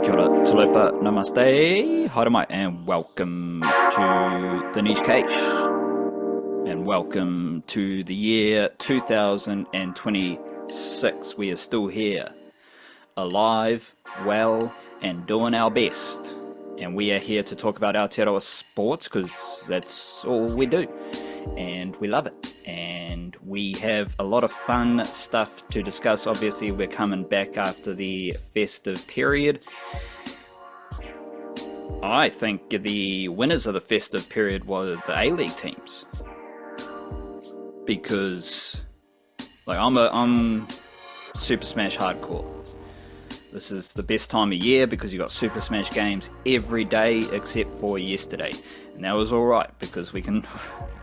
Kia ora, talofa, namaste, haere and welcome to the Niche and welcome to the year 2026. We are still here, alive, well, and doing our best. And we are here to talk about Aotearoa sports because that's all we do. And we love it. And we have a lot of fun stuff to discuss. Obviously, we're coming back after the festive period. I think the winners of the festive period were the A-League teams. Because like I'm Super Smash hardcore. This is the best time of year because you got Super Smash games every day except for yesterday. And that was alright because we can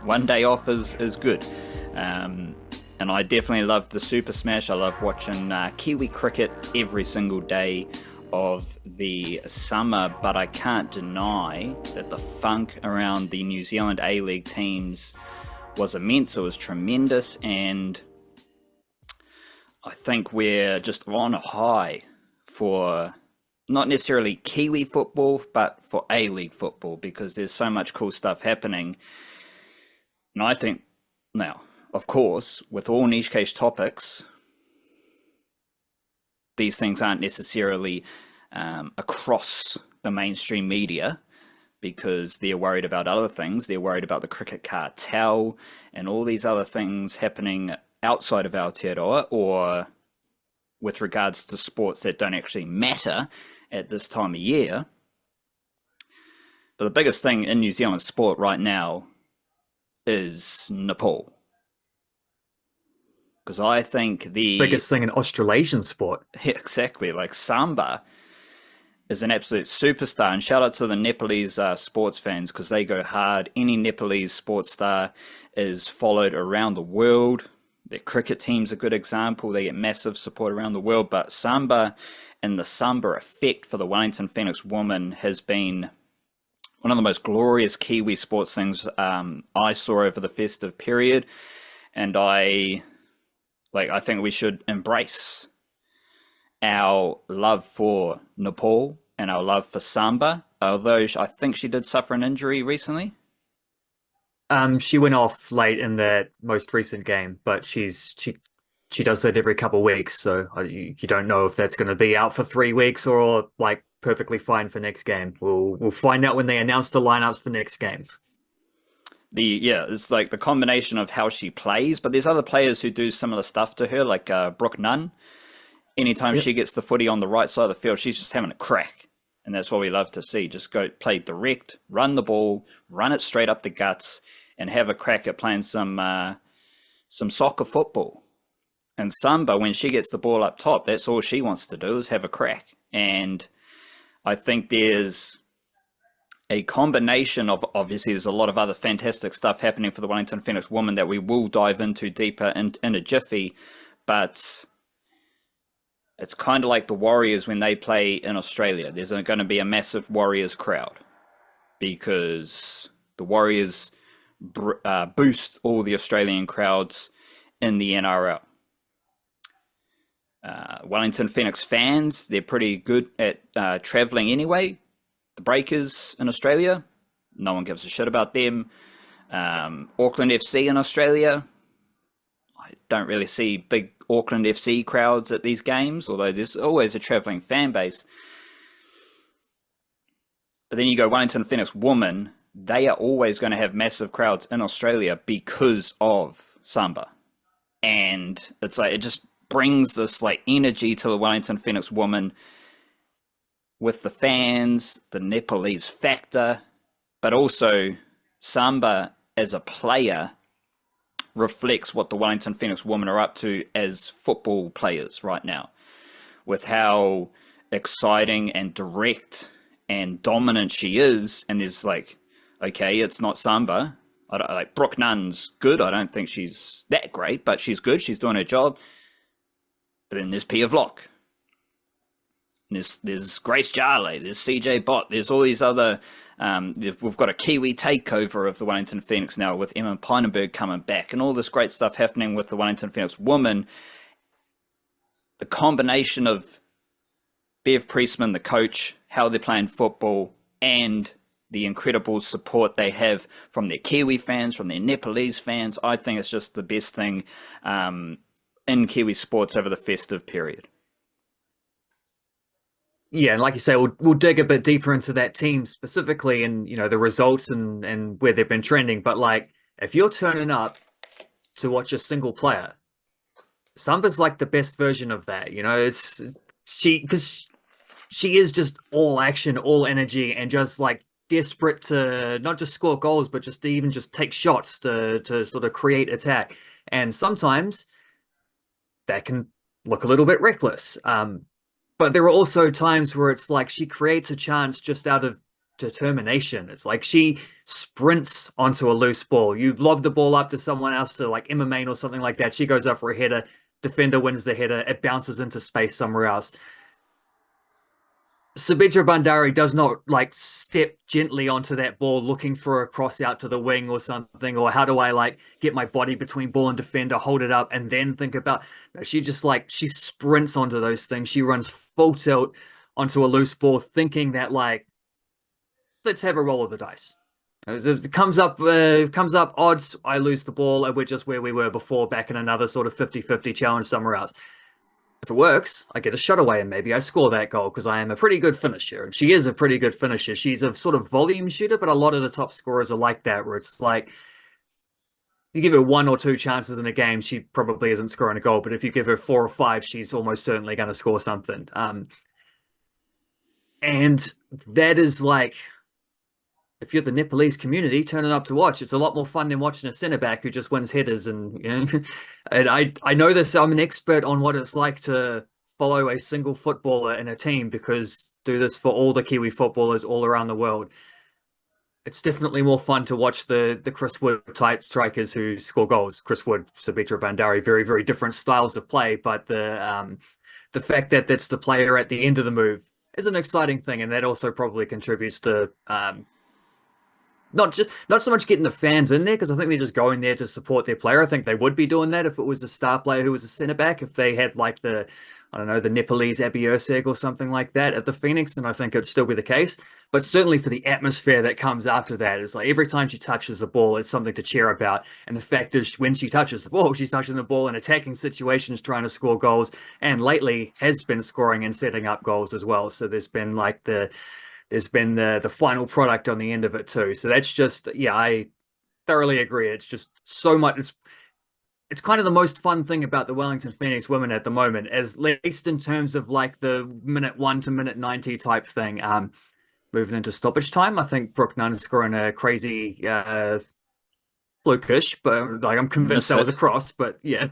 one day off is good. And I definitely love the Super Smash. I love watching Kiwi cricket every single day of the summer, but I can't deny that the funk around the New Zealand A-League teams was immense. It was tremendous, and I think we're just on a high for not necessarily Kiwi football, but for A-League football, because there's so much cool stuff happening. And I think, now, of course, with all niche-cache topics, these things aren't necessarily across the mainstream media because they're worried about other things. They're worried about the cricket cartel and all these other things happening outside of Aotearoa or with regards to sports that don't actually matter at this time of year. But the biggest thing in New Zealand sport right now is Nepal. Because I think the biggest thing in Australasian sport. Yeah, exactly. Like Samba is an absolute superstar. And shout out to the Nepalese sports fans because they go hard. Any Nepalese sports star is followed around the world. Their cricket team's a good example. They get massive support around the world. But Samba and the Samba effect for the Wellington Phoenix woman has been one of the most glorious Kiwi sports things I saw over the festive period. And I think we should embrace our love for Nepal and our love for Samba, although I think she did suffer an injury recently. She went off late in that most recent game, but she does that every couple of weeks, so you don't know if that's going to be out for 3 weeks or like perfectly fine for next game. We'll find out when they announce the lineups for next game. It's like the combination of how she plays, but there's other players who do similar stuff to her, like Brooke Nunn. Anytime she gets the footy on the right side of the field, she's just having a crack. And that's what we love to see. Just go play direct, run the ball, run it straight up the guts, and have a crack at playing some soccer football. And Samba, when she gets the ball up top, that's all she wants to do is have a crack. And I think there's a combination of, obviously there's a lot of other fantastic stuff happening for the Wellington Phoenix woman that we will dive into deeper in a jiffy, but it's kind of like the Warriors when they play in Australia. There's going to be a massive Warriors crowd because the Warriors boost all the Australian crowds in the NRL. Wellington Phoenix fans, they're pretty good at travelling anyway. The Breakers in Australia, no one gives a shit about them. Auckland FC in Australia, I don't really see big Auckland FC crowds at these games, although there's always a travelling fan base. But then you go Wellington Phoenix women, they are always going to have massive crowds in Australia because of Samba. And it's like, it just brings this like energy to the Wellington Phoenix woman with the fans, the Nepalese factor, but also Samba as a player reflects what the Wellington Phoenix women are up to as football players right now, with how exciting and direct and dominant she is. And there's like, okay, it's not Samba. Like Brooke Nunn's good. I don't think she's that great, but she's good. She's doing her job. But then there's Pia Vlock. There's Grace Jarley. There's CJ Bott. There's all these other We've got a Kiwi takeover of the Wellington Phoenix now with Emma Pynenberg coming back and all this great stuff happening with the Wellington Phoenix woman. The combination of Bev Priestman, the coach, how they're playing football, and the incredible support they have from their Kiwi fans, from their Nepalese fans. I think it's just the best thing in Kiwi sports over the festive period. Yeah, and like you say, we'll dig a bit deeper into that team specifically, and the results and where they've been trending. But like, if you're turning up to watch a single player, Samba's like the best version of that. It's because she is just all action, all energy, and just like desperate to not just score goals, but just to even just take shots to sort of create attack. And sometimes that can look a little bit reckless. But there are also times where it's like she creates a chance just out of determination. It's like she sprints onto a loose ball. You lob the ball up to someone else, to like Emma Main or something like that. She goes up for a header. Defender wins the header. It bounces into space somewhere else. Sabitra Bhandari does not like step gently onto that ball looking for a cross out to the wing or something, or how do I like get my body between ball and defender, hold it up, and then think about. She just like she sprints onto those things. She runs full tilt onto a loose ball, thinking that like let's have a roll of the dice. It comes up odds, I lose the ball, and we're just where we were before, back in another sort of 50-50 challenge somewhere else. If it works, I get a shot away and maybe I score that goal because I am a pretty good finisher. And she is a pretty good finisher. She's a sort of volume shooter, but a lot of the top scorers are like that, where it's like you give her 1 or 2 chances in a game, she probably isn't scoring a goal. But if you give her 4 or 5, she's almost certainly going to score something. And that is like, if you're the Nepalese community turning up to watch, it's a lot more fun than watching a centre back who just wins headers. And and I know this. I'm an expert on what it's like to follow a single footballer in a team, because do this for all the Kiwi footballers all around the world. It's definitely more fun to watch the Chris Wood type strikers who score goals. Chris Wood, Sabitra Bhandari, very, very different styles of play, but the fact that that's the player at the end of the move is an exciting thing, and that also probably contributes to not so much getting the fans in there, because I think they're just going there to support their player. I think they would be doing that if it was a star player who was a centre back, if they had like the Nepalese Abby Urseg or something like that at the Phoenix, and I think it'd still be the case. But certainly for the atmosphere that comes after that, it's like every time she touches the ball, it's something to cheer about. And the fact is, when she touches the ball, she's touching the ball in attacking situations, trying to score goals, and lately has been scoring and setting up goals as well. So there's been the final product on the end of it too. So that's just, yeah, I thoroughly agree. It's just so much. It's kind of the most fun thing about the Wellington Phoenix women at the moment, at least in terms of like the minute 1 to minute 90 type thing. Moving into stoppage time, I think Brooke Nunn scoring a crazy flukish, but like I'm convinced that was a cross. But yeah,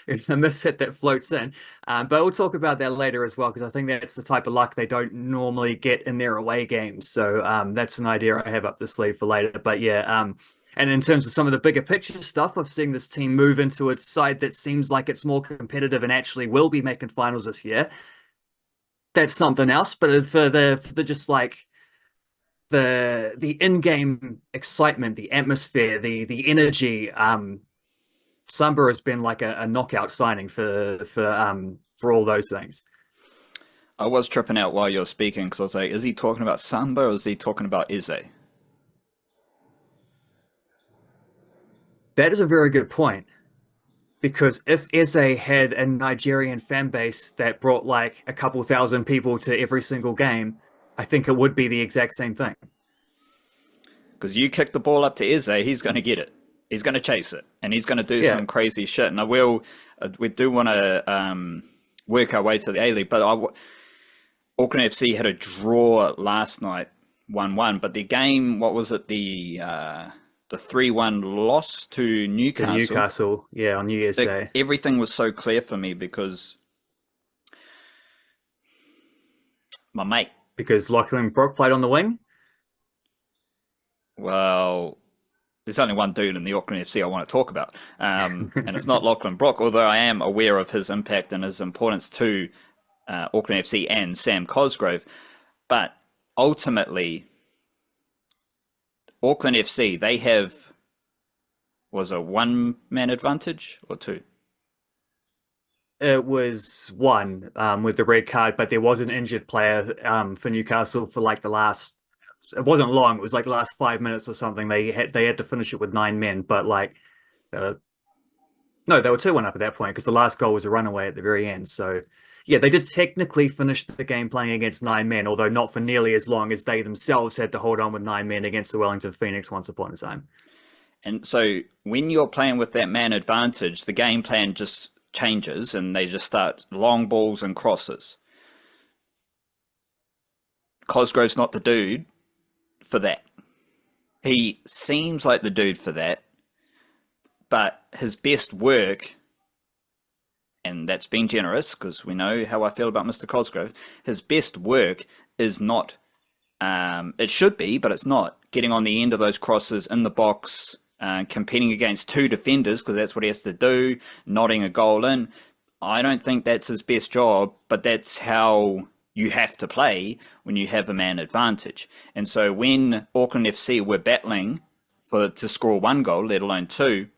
a miss hit that floats in. But we'll talk about that later as well, because I think that's the type of luck they don't normally get in their away games. So that's an idea I have up the sleeve for later. But yeah, and in terms of some of the bigger picture stuff, I've seen this team move into a side that seems like it's more competitive and actually will be making finals this year. That's something else. But for the just like the in-game excitement, the atmosphere, the energy, Samba has been like a knockout signing for all those things. I was tripping out while you're speaking because I was like, is he talking about Samba or is he talking about Eze? That is a very good point, because if Eze had a Nigerian fan base that brought like a couple thousand people to every single game, I think it would be the exact same thing. Because you kick the ball up to Eze, he's going to get it. He's going to chase it, and he's going to do some crazy shit. And we do want to work our way to the A-League, but Auckland FC had a draw last night, 1-1. But the game, what was it? The 3-1 loss to Newcastle. Newcastle, yeah, on New Year's Day. Everything was so clear for me because my mate. Because Lachlan Brook played on the wing? Well, there's only one dude in the Auckland FC I want to talk about, and it's not Lachlan Brook, although I am aware of his impact and his importance to Auckland FC and Sam Cosgrove. But ultimately, Auckland FC, they have, was a 1-man advantage or 2? It was one with the red card, but there was an injured player for Newcastle for like the last. It wasn't long. It was like the last 5 minutes or something. They had to finish it with 9 men, but like uh, no, they were 2-1 up at that point because the last goal was a runaway at the very end. So yeah, they did technically finish the game playing against 9 men, although not for nearly as long as they themselves had to hold on with 9 men against the Wellington Phoenix once upon a time. And so when you're playing with that man advantage, the game plan just changes and they just start long balls and crosses. Cosgrove's not the dude for that. He seems like the dude for that, but his best work, and that's being generous because we know how I feel about Mr. Cosgrove, his best work is not, it should be, but it's not, getting on the end of those crosses in the box, competing against two defenders because that's what he has to do, nodding a goal in. I don't think that's his best job, but that's how you have to play when you have a man advantage. And so when Auckland FC were battling to score one goal, let alone two,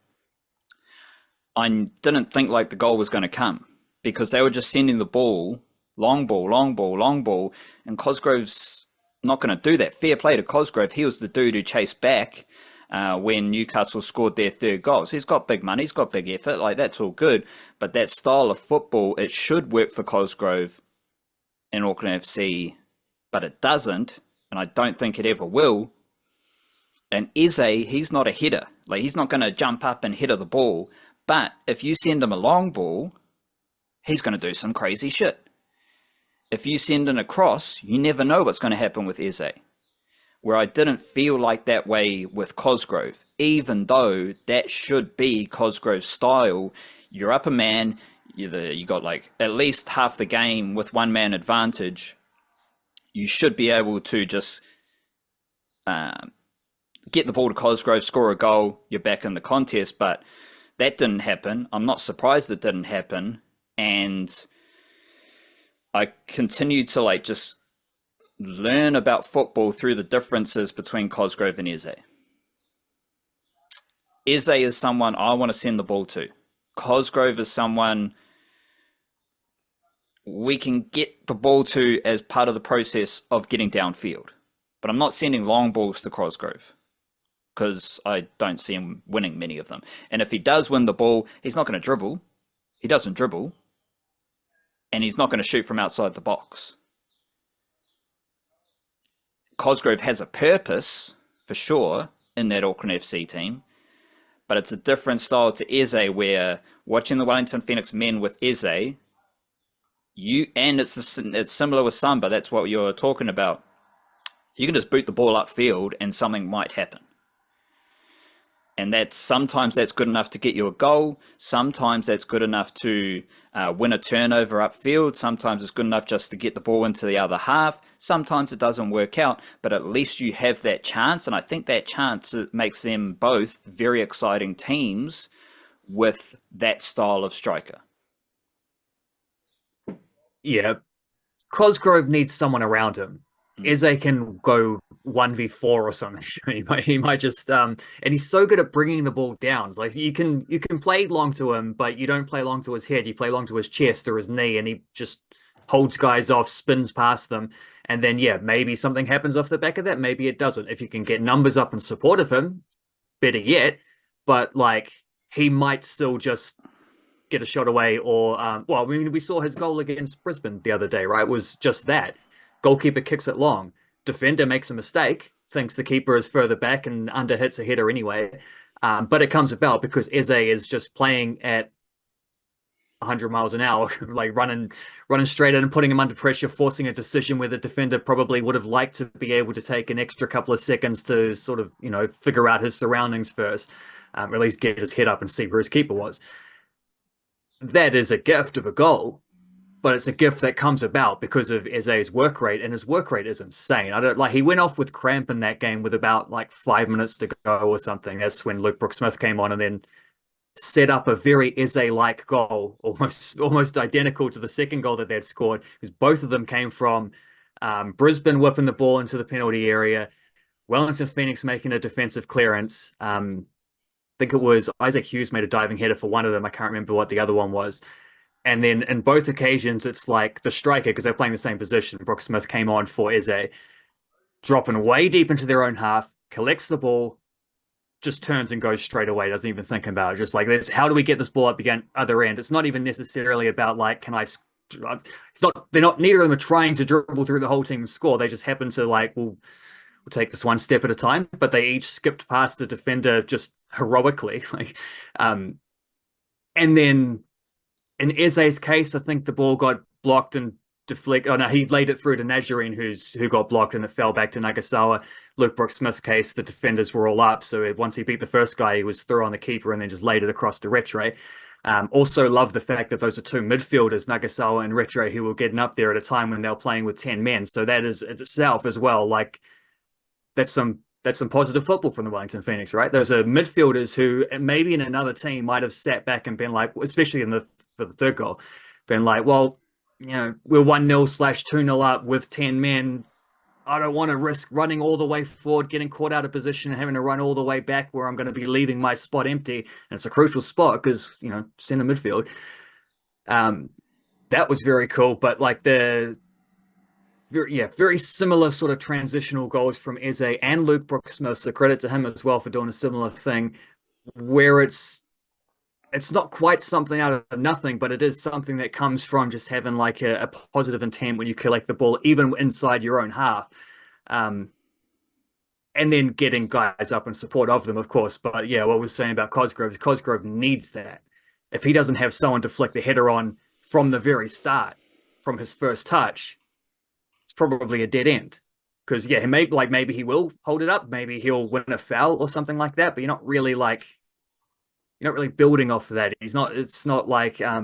I didn't think like the goal was going to come because they were just sending the ball, long ball, long ball, long ball, and Cosgrove's not going to do that. Fair play to Cosgrove. He was the dude who chased back when Newcastle scored their third goal. So he's got big money, he's got big effort, like that's all good. But that style of football, it should work for Cosgrove in Auckland FC, but it doesn't, and I don't think it ever will. And Eze, he's not a header. Like, he's not going to jump up and header the ball. But if you send him a long ball, he's going to do some crazy shit. If you send in a cross, you never know what's going to happen with Eze. Where I didn't feel like that way with Cosgrove, even though that should be Cosgrove's style. You're up a man, you got like at least half the game with one man advantage. You should be able to just get the ball to Cosgrove, score a goal, you're back in the contest. But that didn't happen. I'm not surprised it didn't happen. And I continued to like just learn about football through the differences between Cosgrove and Eze. Eze is someone I want to send the ball to. Cosgrove is someone we can get the ball to as part of the process of getting downfield. But I'm not sending long balls to Cosgrove because I don't see him winning many of them. And if he does win the ball, he's not going to dribble. He doesn't dribble. And he's not going to shoot from outside the box. Cosgrove has a purpose, for sure, in that Auckland FC team. But it's a different style to Eze, where watching the Wellington Phoenix men with Eze, it's similar with Samba, that's what you're talking about. You can just boot the ball upfield and something might happen. And sometimes that's good enough to get you a goal. Sometimes that's good enough to win a turnover upfield. Sometimes it's good enough just to get the ball into the other half. Sometimes it doesn't work out, but at least you have that chance. And I think that chance makes them both very exciting teams with that style of striker. Yeah, Cosgrove needs someone around him. Eze can go 1v4 or something. He might just and he's so good at bringing the ball down. It's like you can play long to him, but you don't play long to his head. You play long to his chest or his knee, and he just holds guys off, spins past them, and then yeah, maybe something happens off the back of that. Maybe it doesn't. If you can get numbers up in support of him, better yet. But like he might still just get a shot away, or well, I mean, we saw his goal against Brisbane the other day, right? It was just that. Goalkeeper kicks it long. Defender makes a mistake, thinks the keeper is further back and underhits a header anyway. But it comes about because Eze is just playing at 100 miles an hour, like running straight in and putting him under pressure, forcing a decision where the defender probably would have liked to be able to take an extra couple of seconds to sort of, figure out his surroundings first, or at least get his head up and see where his keeper was. That is a gift of a goal. But it's a gift that comes about because of Eze's work rate, and his work rate is insane. He went off with cramp in that game with about like 5 minutes to go or something. That's when Luke Brooks-Smith came on and then set up a very Eze-like goal, almost identical to the second goal that they'd scored, because both of them came from Brisbane whipping the ball into the penalty area, Wellington Phoenix making a defensive clearance. I think it was Isaac Hughes made a diving header for one of them. I can't remember what the other one was. And then in both occasions, it's like the striker, because they're playing the same position. Brooke Smith came on for Eze, dropping way deep into their own half, collects the ball, just turns and goes straight away, doesn't even think about it. Just like this, how do we get this ball up the other end? It's not even necessarily about like, can I? It's not. They're not. Neither of them are trying to dribble through the whole team and score. They just happen to like, we'll take this one step at a time. But they each skipped past the defender just heroically. Like, and then in Eze's case, I think the ball got blocked and deflect. Oh no, he laid it through to Nazarene, who got blocked, and it fell back to Nagasawa. Luke Brooks Smith's case, the defenders were all up, so once he beat the first guy, he was through on the keeper and then just laid it across to Retre. Also love the fact that those are two midfielders, Nagasawa and Retre, who were getting up there at a time when they were playing with 10 men. So that is itself as well, like that's some positive football from the Wellington Phoenix, right? Those are midfielders who maybe in another team might have sat back and been like, especially for the third goal, been like, well, we're 1-0/2-0 up with 10 men. I don't want to risk running all the way forward, getting caught out of position, and having to run all the way back where I'm going to be leaving my spot empty. And it's a crucial spot because, center midfield. That was very cool. But like very similar sort of transitional goals from Eze and Luke Brooks Smith. So credit to him as well for doing a similar thing where it's not quite something out of nothing, but it is something that comes from just having like a positive intent when you collect the ball, even inside your own half. And then getting guys up in support of them, of course. But yeah, what we're saying about Cosgrove needs that. If he doesn't have someone to flick the header on from the very start, from his first touch, it's probably a dead end. Because yeah, maybe he will hold it up, maybe he'll win a foul or something like that, but you're not really building off of that. It's not like I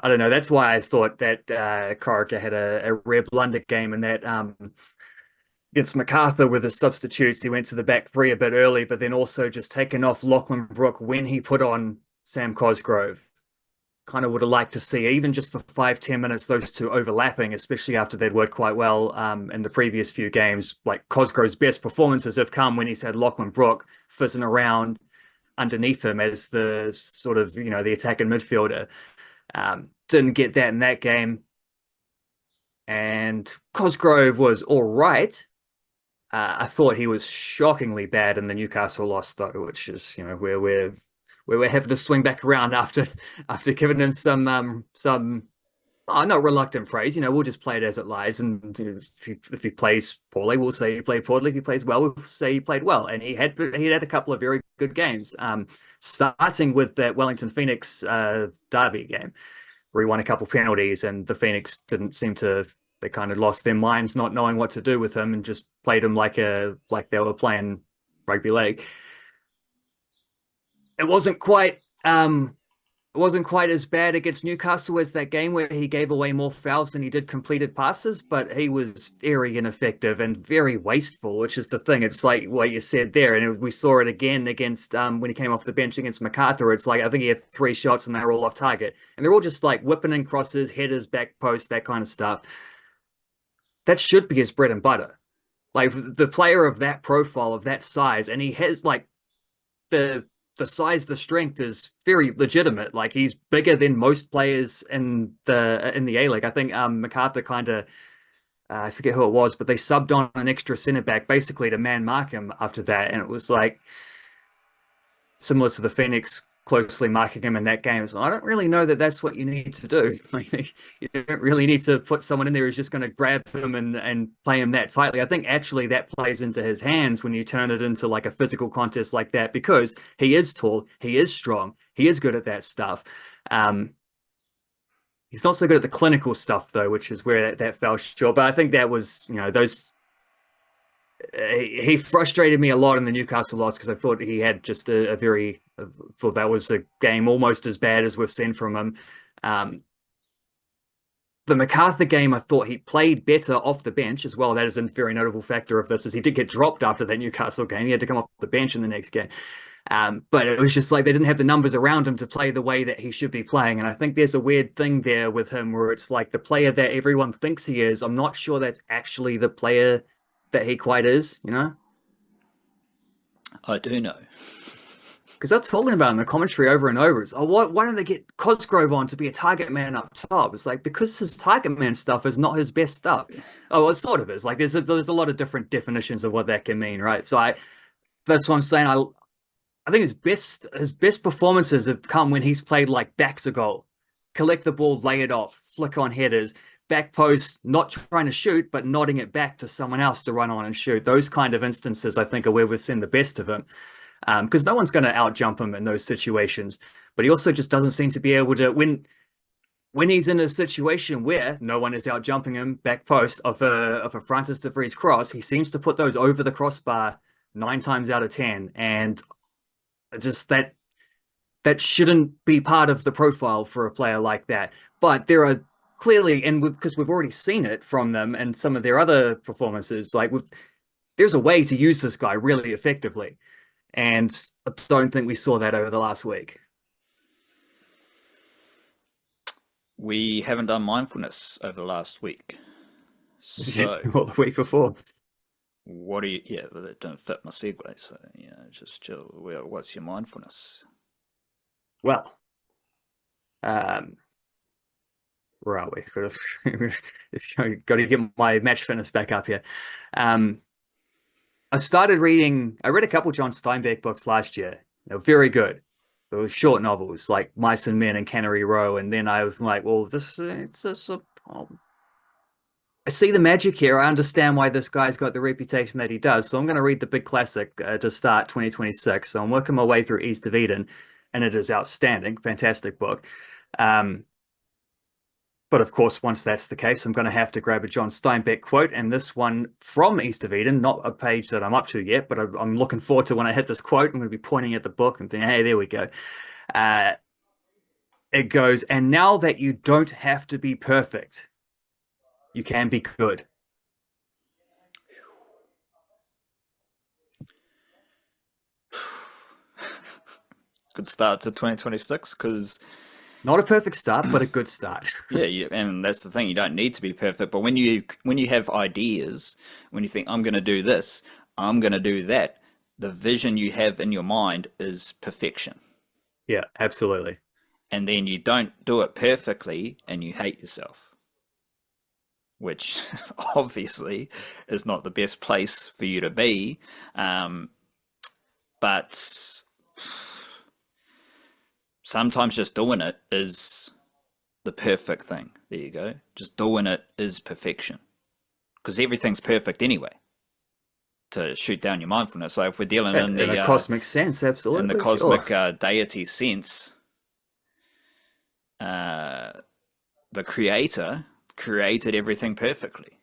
don't know. That's why I thought that Corica had a rare blunder game, and that against MacArthur with his substitutes, he went to the back three a bit early, but then also just taking off Lachlan Brook when he put on Sam Cosgrove. Kind of would have liked to see, even just for 5-10 minutes, those two overlapping, especially after they'd worked quite well in the previous few games. Like Cosgrove's best performances have come when he's had Lachlan Brook fizzing around underneath him as the sort of, the attacking midfielder. Didn't get that in that game. And Cosgrove was all right. I thought he was shockingly bad in the Newcastle loss, though, which is, where we're having to swing back around after giving him some not reluctant praise. We'll just play it as it lies. And if he plays poorly, we'll say he played poorly. If he plays well, we'll say he played well. And he had a couple of very good games. Starting with that Wellington Phoenix derby game, where he won a couple penalties, and the Phoenix didn't seem to. They kind of lost their minds, not knowing what to do with him, and just played him like they were playing rugby league. It wasn't quite as bad against Newcastle as that game where he gave away more fouls than he did completed passes, but he was very ineffective and very wasteful, which is the thing. It's like what you said there, and we saw it again against when he came off the bench against MacArthur. It's like I think he had 3 shots and they were all off target, and they're all just like whipping in crosses, headers, back post, that kind of stuff. That should be his bread and butter. Like the player of that profile, of that size, and he has like the size, the strength is very legitimate. Like he's bigger than most players in the A-League. I think MacArthur kind of I forget who it was, but they subbed on an extra centre back basically to man mark him after that, and it was like similar to the Phoenix closely marking him in that game. So I don't really know that that's what you need to do. Like, you don't really need to put someone in there who's just going to grab him and play him that tightly. I think actually that plays into his hands when you turn it into like a physical contest like that, because he is tall, he is strong, he is good at that stuff. He's not so good at the clinical stuff though, which is where that fell short. But I think that was, those he frustrated me a lot in the Newcastle loss, because I thought he had just I thought that was a game almost as bad as we've seen from him. The MacArthur game, I thought he played better off the bench as well. That is a very notable factor of this, as he did get dropped after that Newcastle game. He had to come off the bench in the next game. But it was just like they didn't have the numbers around him to play the way that he should be playing. And I think there's a weird thing there with him where it's like the player that everyone thinks he is, I'm not sure that's actually the player that he quite is, I do know. because they're talking about in the commentary over and over. It's, oh, why don't they get Cosgrove on to be a target man up top? It's like, because his target man stuff is not his best stuff. Oh, well, it sort of is. Like, there's a lot of different definitions of what that can mean, right? So that's what I'm saying. I think his best performances have come when he's played like back to goal, collect the ball, lay it off, flick on headers, back post, not trying to shoot, but nodding it back to someone else to run on and shoot. Those kind of instances, I think, are where we've seen the best of him. Because no one's going to out jump him in those situations. But he also just doesn't seem to be able to, when he's in a situation where no one is out jumping him back post of a Francis de Vries cross, he seems to put those over the crossbar 9 times out of 10. And just that shouldn't be part of the profile for a player like that. But there are clearly, and because we've already seen it from them and some of their other performances, like there's a way to use this guy really effectively. And I don't think we saw that over the last week. We haven't done mindfulness over the last week. So, or the week before. What do you? Yeah, well, it don't fit my segue. So just chill. What's your mindfulness? Well, where are we? Got to get my match fitness back up here. I read a couple John Steinbeck books last year. They were very good. They were short novels like Mice and Men and Cannery Row. And then I was like, well, I see the magic here. I understand why this guy's got the reputation that he does. So I'm going to read the big classic to start 2026. So I'm working my way through East of Eden, and it is outstanding. Fantastic book. But of course, once that's the case, I'm going to have to grab a John Steinbeck quote, and this one from East of Eden, not a page that I'm up to yet, but I'm looking forward to when I hit this quote. I'm going to be pointing at the book and thinking, hey, there we go. It goes, and now that you don't have to be perfect, you can be good. Good start to 2026 because... Not a perfect start, but a good start. Yeah, and that's the thing. You don't need to be perfect, but when you have ideas, when you think I'm going to do this, I'm going to do that, the vision you have in your mind is perfection. Yeah, absolutely. And then you don't do it perfectly, and you hate yourself, which obviously is not the best place for you to be. But sometimes just doing it is the perfect thing. There you go. Just doing it is perfection. Because everything's perfect anyway, to shoot down your mindfulness. So if we're dealing in the cosmic sense, absolutely. In the cosmic deity sense, the creator created everything perfectly.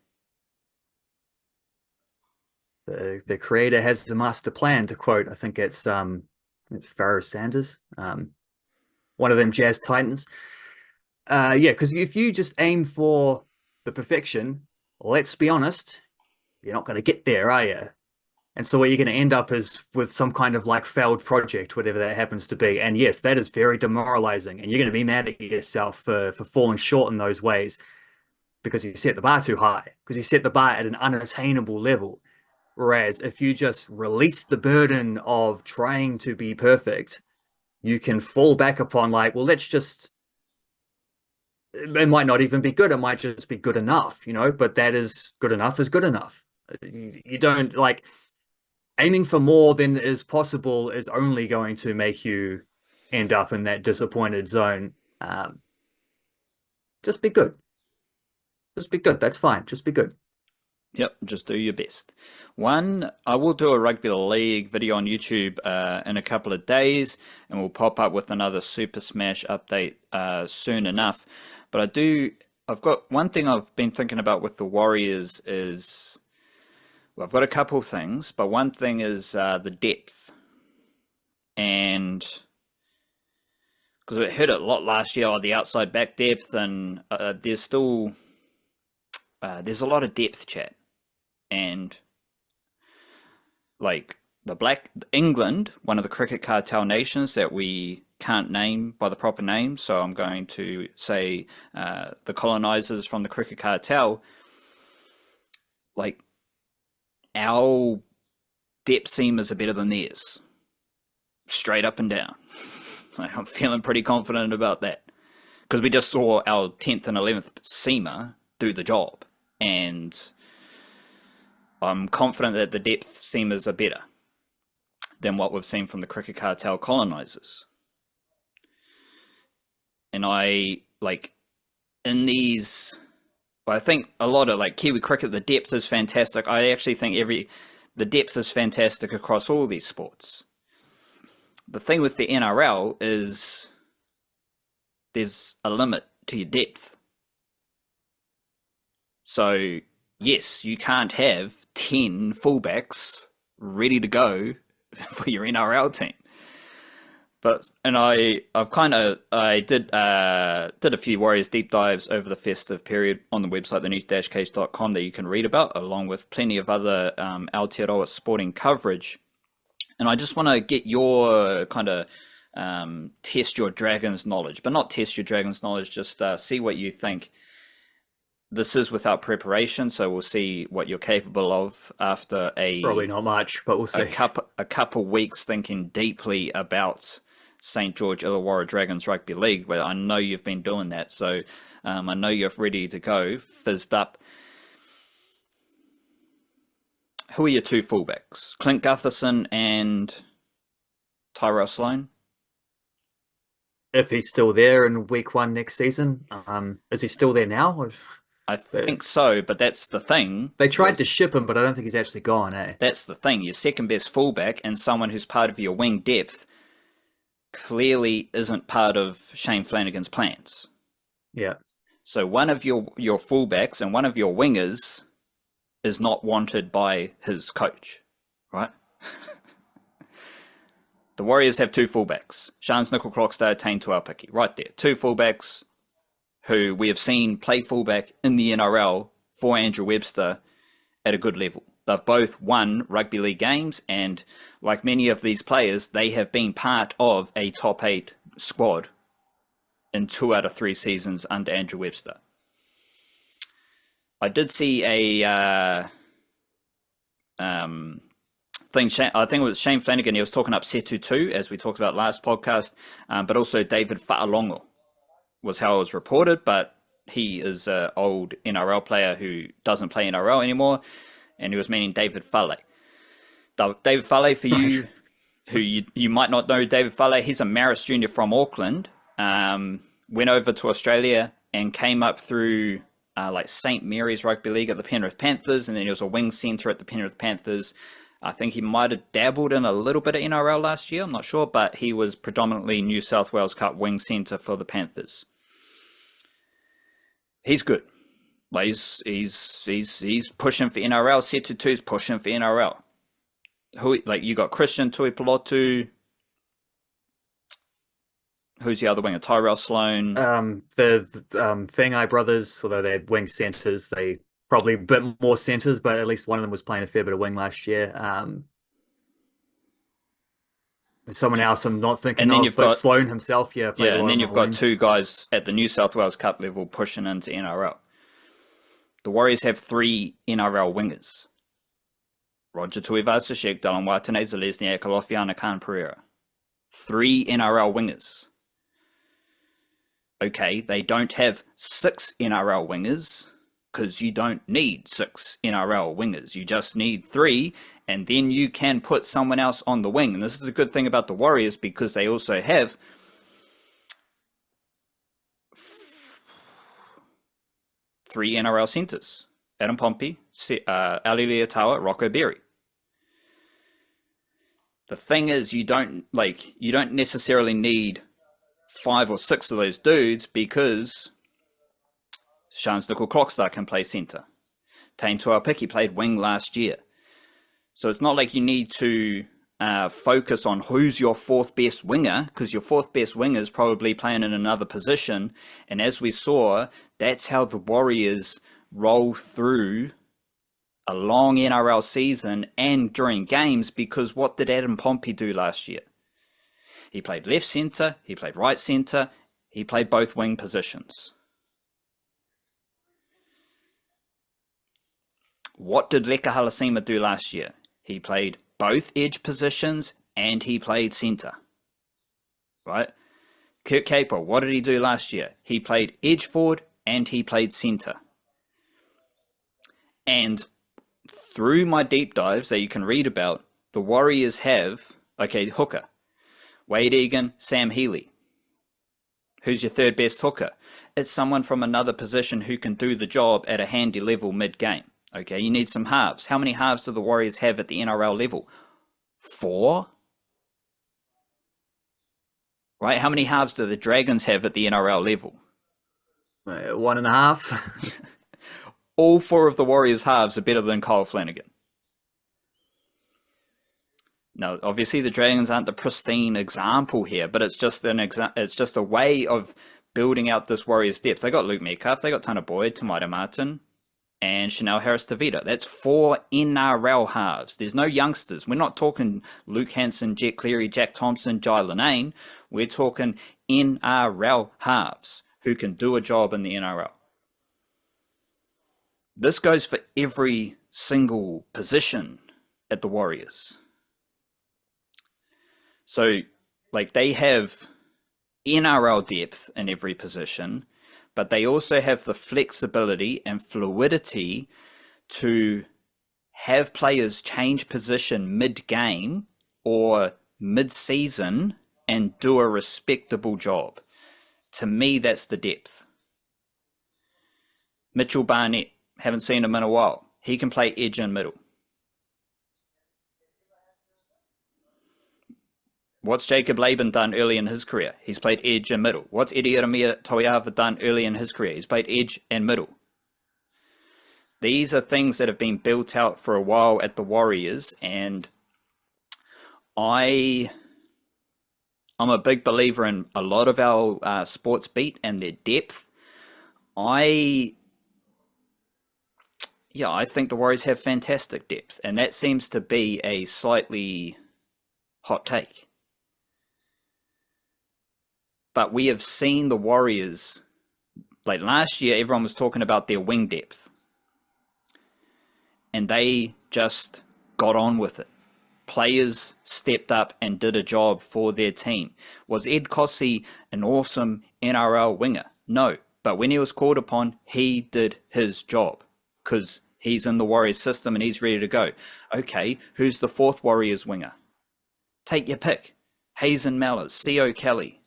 The creator has the master plan, to quote, I think it's Pharaoh Sanders, one of them jazz titans. Because if you just aim for the perfection, let's be honest, you're not going to get there, are you? And so what you're going to end up is with some kind of like failed project, whatever that happens to be. And yes, that is very demoralizing. And you're going to be mad at yourself for falling short in those ways because you set the bar too high, because you set the bar at an unattainable level. Whereas if you just release the burden of trying to be perfect, you can fall back upon like, well, let's just, it might not even be good. It might just be good enough, but that is good enough is good enough. You don't like aiming for more than is possible is only going to make you end up in that disappointed zone. Just be good. Just be good. That's fine. Just be good. Yep, just do your best. I will do a rugby league video on YouTube in a couple of days, and we'll pop up with another Super Smash update soon enough. But I've got one thing I've been thinking about with the Warriors is, well, I've got a couple things, but one thing is the depth. And because we heard it a lot last year on the outside back depth, and there's still, there's a lot of depth, chat. And like England, one of the cricket cartel nations that we can't name by the proper name, so I'm going to say the colonizers from the cricket cartel, like our depth seamers are better than theirs. straight up and down. I'm feeling pretty confident about that. Because we just saw our 10th and 11th seamer do the job. And I'm confident that the depth seamers are better than what we've seen from the cricket cartel colonizers. And I think a lot of Kiwi cricket, the depth is fantastic. I actually think the depth is fantastic across all these sports. The thing with the NRL is there's a limit to your depth. So yes, you can't have 10 fullbacks ready to go for your NRL team. I did a few Warriors deep dives over the festive period on the website, thenichecache.com, that you can read about, along with plenty of other Aotearoa sporting coverage. And I just want to get your kind of test your Dragons knowledge, but not test your Dragons knowledge, just see what you think. This is without preparation, so we'll see what you're capable of after probably not much, but we'll see. A couple weeks thinking deeply about St. George Illawarra Dragons Rugby League, where I know you've been doing that, so I know you're ready to go, fizzed up. Who are your two fullbacks? Clint Gutherson and Tyrell Sloan? If he's still there in week 1 next season. Is he still there now? I think so, but that's the thing. They tried to ship him, but I don't think he's actually gone, eh? That's the thing. Your second best fullback and someone who's part of your wing depth clearly isn't part of Shane Flanagan's plans. Yeah. So one of your fullbacks and one of your wingers is not wanted by his coach, right? The Warriors have two fullbacks. Shans Nickel-Croxdale, Tane Tuapiki, right there. Two fullbacks who we have seen play fullback in the NRL for Andrew Webster at a good level. They've both won rugby league games, and like many of these players, they have been part of a top 8 squad in 2 out of 3 seasons under Andrew Webster. I did see a thing, I think it was Shane Flanagan, he was talking up Setu too, as we talked about last podcast, but also David Fa'alongo was how it was reported, but he is an old NRL player who doesn't play NRL anymore, and he was meaning David Fale. David Fale, for you, who you might not know David Fale, he's a Marist junior from Auckland, went over to Australia and came up through St. Mary's Rugby League at the Penrith Panthers, and then he was a wing centre at the Penrith Panthers. I think he might have dabbled in a little bit of NRL last year, I'm not sure, but he was predominantly New South Wales Cup wing centre for the Panthers. He's good. He's pushing for NRL. Setu 2's pushing for NRL. You got Christian Tuipulotu. Who's the other winger? Tyrell Sloan. The Ifeanyi brothers, although they're wing centres, they probably a bit more centres, but at least one of them was playing a fair bit of wing last year. There's someone else I'm not thinking of, you've got Sloan himself, and then you've got 2 guys at the New South Wales Cup level pushing into NRL. The Warriors have 3 NRL wingers. Roger Tuivasa-Sheck, Dylan Watane, Zalesny Akalofiana, Khan Pereira. 3 NRL wingers. Okay, they don't have 6 NRL wingers, because you don't need 6 NRL wingers. You just need 3, and then you can put someone else on the wing. And this is a good thing about the Warriors, because they also have 3 NRL centres. Adam Pompey, Ali Leotawa, Rocco Berry. The thing is, you don't necessarily need 5 or 6 of those dudes, because Shans Nickel-Croxdale can play centre. Tane Tuapiki played wing last year. So it's not like you need to focus on who's your 4th best winger, because your 4th best winger is probably playing in another position. And as we saw, that's how the Warriors roll through a long NRL season and during games, because what did Adam Pompey do last year? He played left centre, he played right centre, he played both wing positions. What did Leka Halasima do last year? He played both edge positions and he played centre. right? Kurt Capewell, what did he do last year? He played edge forward and he played centre. And through my deep dives that you can read about, the Warriors have, okay, hooker, Wade Egan, Sam Healey. Who's your third best hooker? It's someone from another position who can do the job at a handy level mid-game. Okay, you need some halves. How many halves do the Warriors have at the NRL level? 4? Right? How many halves do the Dragons have at the NRL level? 1.5. All 4 of the Warriors' halves are better than Kyle Flanagan. Now, obviously, the Dragons aren't the pristine example here, but it's just it's just a way of building out this Warriors' depth. They got Luke Metcalf, they got Tanner Boyd, Tamaita Martin, and Chanel Harris-Tavita. That's 4 NRL halves. There's no youngsters. We're not talking Luke Hanson, Jet Cleary, Jack Thompson, Jai Linane. We're talking NRL halves who can do a job in the NRL. This goes for every single position at the Warriors. So, like, they have NRL depth in every position, but they also have the flexibility and fluidity to have players change position mid-game or mid-season and do a respectable job. To me, that's the depth. Mitchell Barnett, haven't seen him in a while. He can play edge and middle. What's Jacob Laban done early in his career? He's played edge and middle. What's Eddie Aramia Toiava done early in his career? He's played edge and middle. These are things that have been built out for a while at the Warriors, and I'm a big believer in a lot of our sports beat and their depth. I think the Warriors have fantastic depth, and that seems to be a slightly hot take. But we have seen the Warriors, like last year, everyone was talking about their wing depth. And they just got on with it. Players stepped up and did a job for their team. Was Ed Kosi an awesome NRL winger? No. But when he was called upon, he did his job. Because he's in the Warriors system and he's ready to go. Okay, who's the 4th Warriors winger? Take your pick. Hazen Mellors, C.O. Kelly.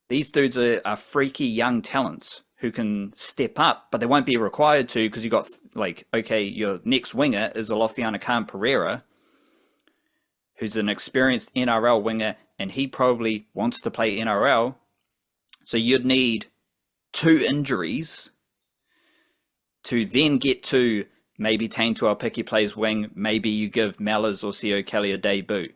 These dudes are freaky young talents who can step up, but they won't be required to because you got, like, okay, your next winger is Alofiana Khan Pereira, who's an experienced NRL winger, and he probably wants to play NRL. So you'd need 2 injuries to then get to maybe Tane Tuapiki plays wing, maybe you give Mellors or C.O. Kelly a debut.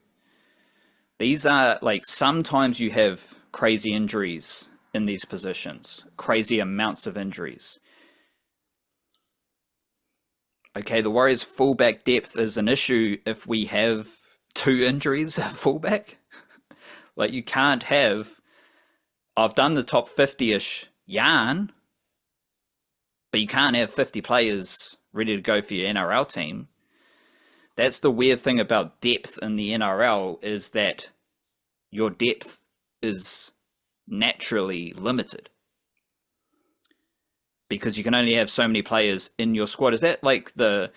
These are, like, sometimes you have crazy injuries in these positions, crazy amounts of injuries. Okay, the Warriors' fullback depth is an issue if we have 2 injuries at fullback. Like, you can't have, I've done the top 50-ish yarn, but you can't have 50 players ready to go for your NRL team. That's the weird thing about depth in the NRL, is that your depth is naturally limited because you can only have so many players in your squad. Is that like the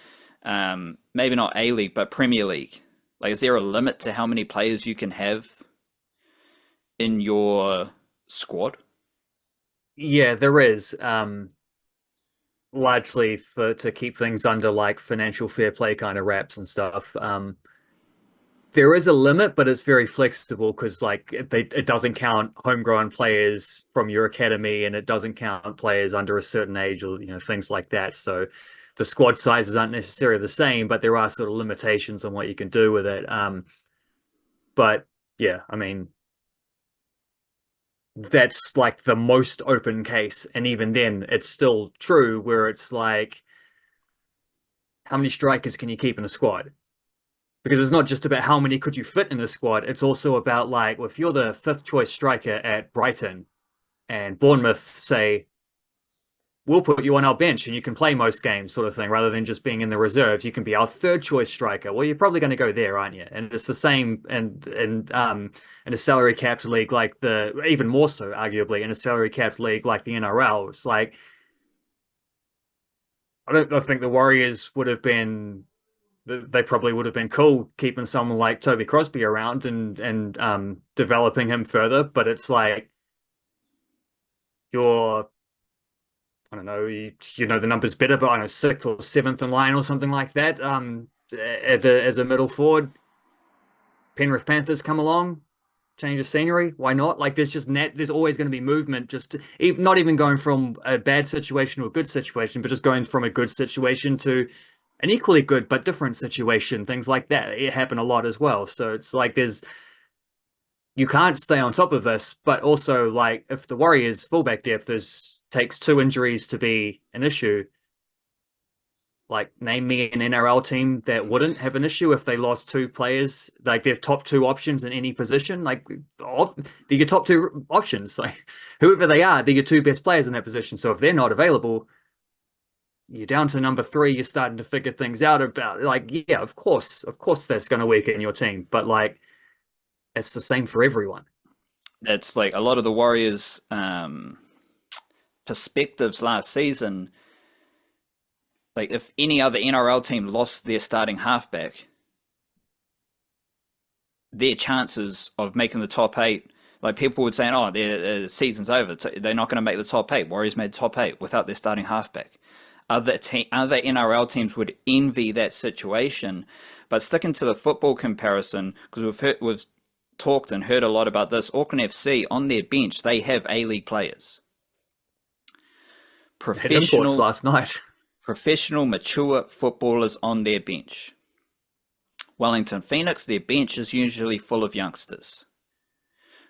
maybe not A-League but Premier League? Like, is there a limit to how many players you can have in your squad? Yeah, there is. Largely to keep things under, like, financial fair play kind of wraps and stuff. There is a limit, but it's very flexible because, like, it doesn't count homegrown players from your academy, and it doesn't count players under a certain age, or, you know, things like that. So the squad sizes aren't necessarily the same, but there are sort of limitations on what you can do with it. But yeah, I mean, that's like the most open case, and even then, it's still true where it's like, how many strikers can you keep in a squad? Because it's not just about how many could you fit in a squad. It's also about, like, well, if you're the 5th choice striker at Brighton and Bournemouth say, we'll put you on our bench and you can play most games, sort of thing, rather than just being in the reserves. You can be our third choice striker. Well, you're probably going to go there, aren't you? And it's the same in a salary capped league like even more so, arguably, in a salary capped league like the NRL. It's like I think the Warriors would have been. They probably would have been cool keeping someone like Toby Crosby around and developing him further. But it's like you're, I don't know, you know the numbers better, but I don't know, sixth or seventh in line or something like that. As a middle forward, Penrith Panthers come along, change of scenery. Why not? Like there's always going to be movement. Not even going from a bad situation to a good situation, but just going from a good situation to an equally good but different situation. Things like that. It happen a lot as well. So it's like you can't stay on top of this, but also like if the Warriors fullback depth takes 2 injuries to be an issue, like name me an NRL team that wouldn't have an issue if they lost 2 players, like their top 2 options in any position. Like they're your top 2 options, like whoever they are, they're your 2 best players in that position. So if they're not available, you're down to number 3. You're starting to figure things out about like, yeah, of course that's going to weaken your team, but like it's the same for everyone. That's like a lot of the Warriors' perspectives last season. Like if any other NRL team lost their starting halfback, their chances of making the top 8, like people would say, oh, their season's over. They're not going to make the top 8. Warriors made the top 8 without their starting halfback. Other NRL teams would envy that situation. But sticking to the football comparison, because we've talked and heard a lot about this, Auckland FC, on their bench, they have A-League players. Professional last night. Professional, mature footballers on their bench. Wellington Phoenix, their bench is usually full of youngsters.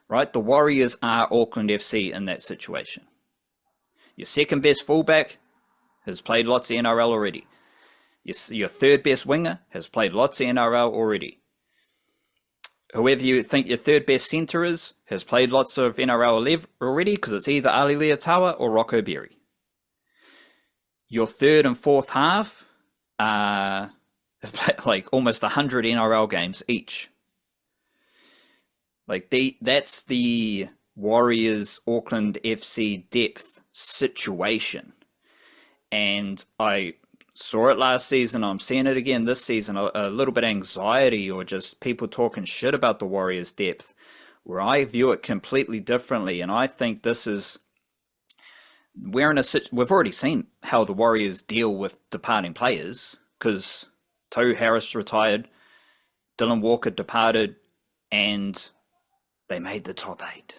Right? The Warriors are Auckland FC in that situation. Your second best fullback has played lots of NRL already. Your third best winger has played lots of NRL already. Whoever you think your third best centre is has played lots of NRL already, because it's either Ali Leotawa or Rocco Berry. Your third and fourth half have played like almost 100 NRL games each. Like that's the Warriors Auckland FC depth situation. And I saw it last season. I'm seeing it again this season. A little bit of anxiety or just people talking shit about the Warriors' depth, where I view it completely differently. And I think we've already seen how the Warriors deal with departing players, because Tohu Harris retired, Dylan Walker departed, and they made the top 8.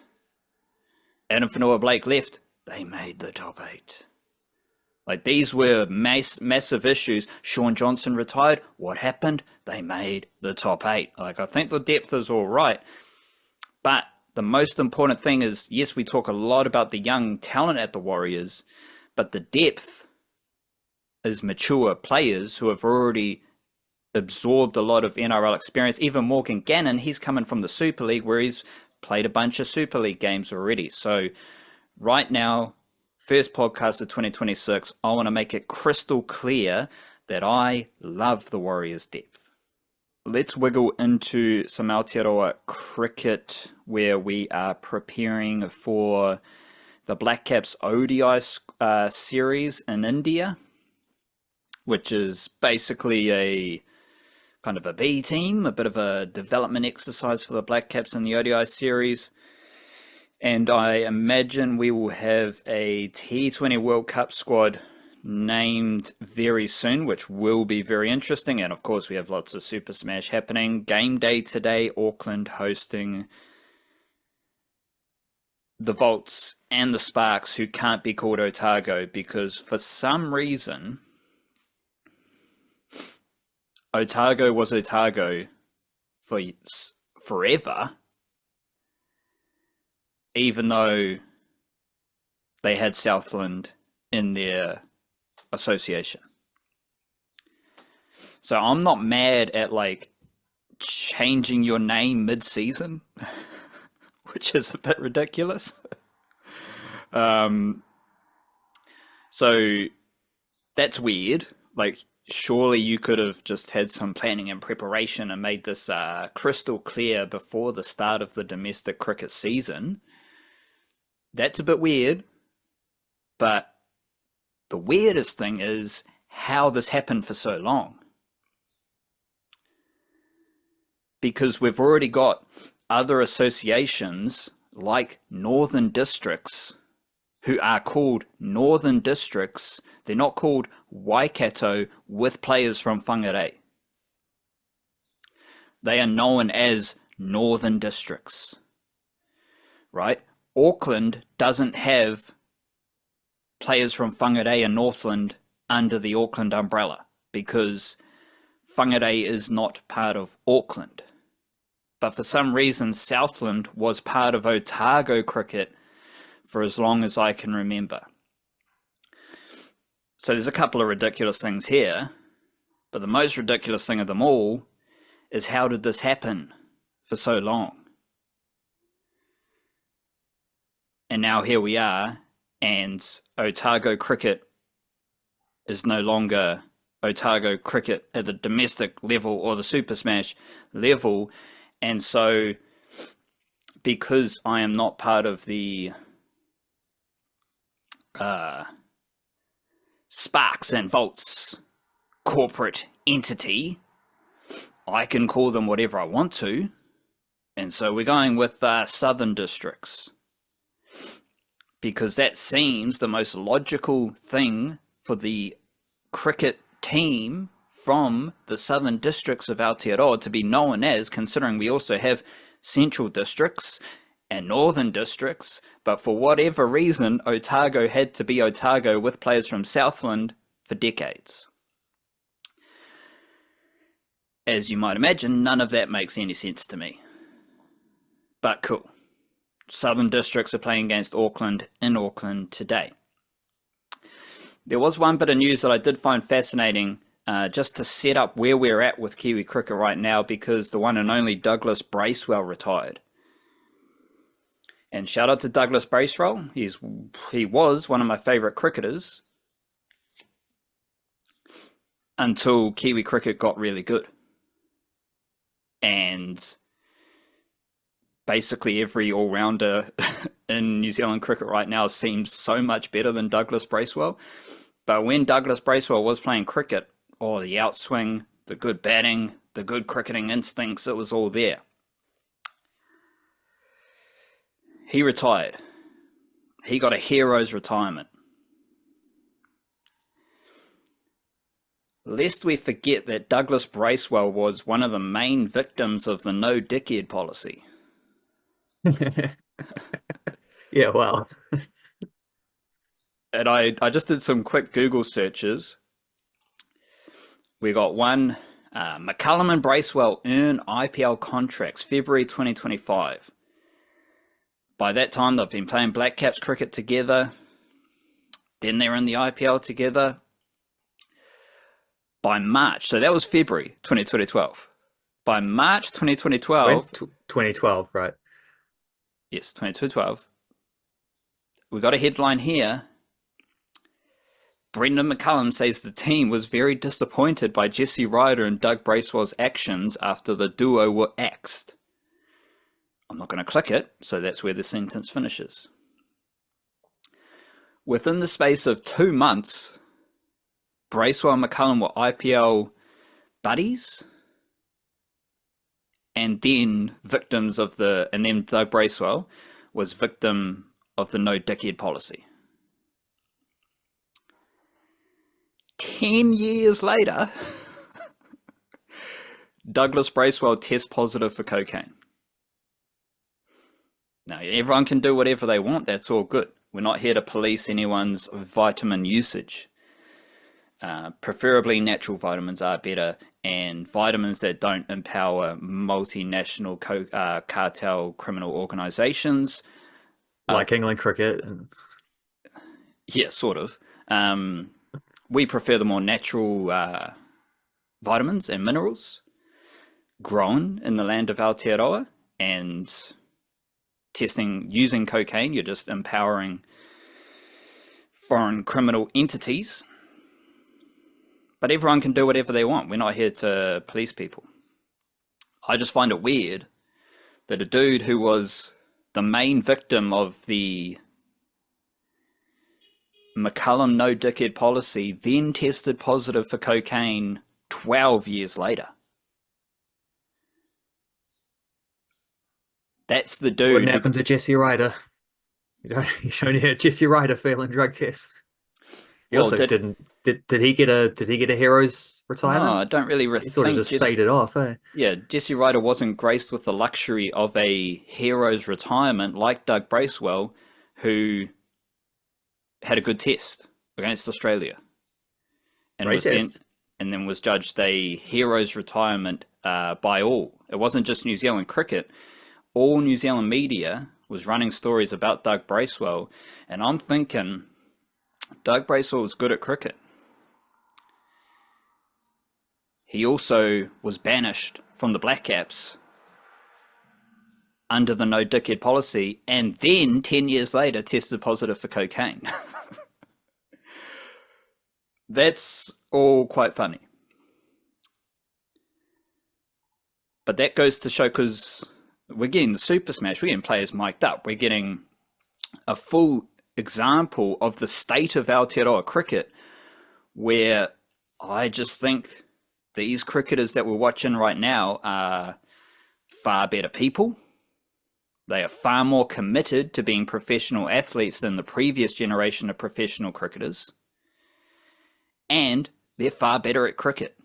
Adam Whanua-Blake left, they made the top 8. Like, these were massive issues. Sean Johnson retired. What happened? They made the top 8. Like, I think the depth is all right. But the most important thing is, yes, we talk a lot about the young talent at the Warriors, but the depth is mature players who have already absorbed a lot of NRL experience. Even Morgan Gannon, he's coming from the Super League, where he's played a bunch of Super League games already. So right now, first podcast of 2026, I want to make it crystal clear that I love the Warriors' depth. Let's wiggle into some Aotearoa cricket, where we are preparing for the Black Caps ODI series in India, which is basically a kind of a B team, a bit of a development exercise for the Black Caps in the ODI series. And I imagine we will have a T20 World Cup squad named very soon, which will be very interesting. And of course, we have lots of Super Smash happening. Game day today, Auckland hosting the Volts and the Sparks, who can't be called Otago, because for some reason, Otago was Otago for forever, even though they had Southland in their association. So I'm not mad at like changing your name mid-season, which is a bit ridiculous. So So that's weird. Like, surely you could have just had some planning and preparation and made this crystal clear before the start of the domestic cricket season. That's a bit weird. But the weirdest thing is how this happened for so long. Because we've already got other associations like Northern Districts who are called Northern Districts. They're not called Waikato with players from Whangarei. They are known as Northern Districts, right? Auckland doesn't have players from Whangarei and Northland under the Auckland umbrella because Whangarei is not part of Auckland. But for some reason, Southland was part of Otago cricket for as long as I can remember. So there's a couple of ridiculous things here, but the most ridiculous thing of them all is how did this happen for so long? And now here we are, and Otago cricket is no longer Otago cricket at the domestic level or the Super Smash level. And so because I am not part of the Sparks and Volts corporate entity, I can call them whatever I want to. And so we're going with Southern Districts, because that seems the most logical thing for the cricket team from the Southern Districts of Aotearoa to be known as, considering we also have Central Districts and Northern Districts. But for whatever reason, Otago had to be Otago with players from Southland for decades. As you might imagine, none of that makes any sense to me. But cool. Southern Districts are playing against Auckland in Auckland today. There was one bit of news that I did find fascinating, just to set up where we're at with Kiwi cricket right now, because the one and only Douglas Bracewell retired. And shout out to Douglas Bracewell. He was one of my favourite cricketers until Kiwi cricket got really good. And basically every all-rounder in New Zealand cricket right now seems so much better than Douglas Bracewell. But when Douglas Bracewell was playing cricket, the outswing, the good batting, the good cricketing instincts, it was all there. He retired. He got a hero's retirement. Lest we forget that Douglas Bracewell was one of the main victims of the no dickhead policy. Yeah, well. And I just did some quick Google searches. We got one, McCullum and Bracewell earn IPL contracts, February 2025. By that time, they've been playing Black Caps cricket together. Then they're in the IPL together. By March, so that was February 2012. By March 2012... 2012, right? Yes, 2012. We got a headline here. Brendan McCullum says the team was very disappointed by Jesse Ryder and Doug Bracewell's actions after the duo were axed. I'm not going to click it, so that's where the sentence finishes. Within the space of 2 months, Bracewell and McCullum were IPL buddies, and then victims of and then Doug Bracewell was victim of the no dickhead policy. 10 years later, Douglas Bracewell tests positive for cocaine. Now, everyone can do whatever they want. That's all good. We're not here to police anyone's vitamin usage. Preferably natural vitamins are better, and vitamins that don't empower multinational cartel criminal organizations. Like England cricket. Yeah, sort of. We prefer the more natural vitamins and minerals grown in the land of Aotearoa, and using cocaine, you're just empowering foreign criminal entities. But everyone can do whatever they want. We're not here to police people. I just find it weird that a dude who was the main victim of the McCullum no dickhead policy then tested positive for cocaine 12 years later. That's the dude. What happened to Jesse Ryder? You don't hear Jesse Ryder failing drug tests. He also didn't. Did he get a hero's retirement? No, I don't really He thought it just faded off. Eh? Yeah, Jesse Ryder wasn't graced with the luxury of a hero's retirement like Doug Bracewell, who had a good test against Australia, and then was judged a hero's retirement by all. It wasn't just New Zealand cricket. All New Zealand media was running stories about Doug Bracewell, and I'm thinking Doug Bracewell was good at cricket. He also was banished from the Black Caps under the no dickhead policy, and then 10 years later tested positive for cocaine. That's all quite funny. But that goes to show, because we're getting the Super Smash, we're getting players mic'd up, we're getting a full example of the state of Aotearoa cricket, where I just think these cricketers that we're watching right now are far better people. They are far more committed to being professional athletes than the previous generation of professional cricketers. And they're far better at cricket.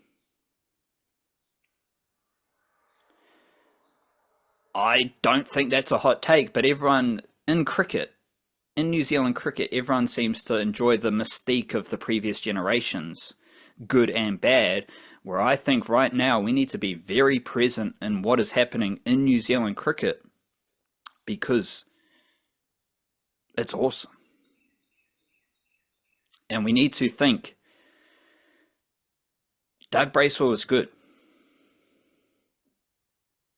I don't think that's a hot take, but everyone in cricket, in New Zealand cricket, everyone seems to enjoy the mystique of the previous generations, good and bad, where I think right now we need to be very present in what is happening in New Zealand cricket, because it's awesome. And we need to think, Doug Bracewell is good.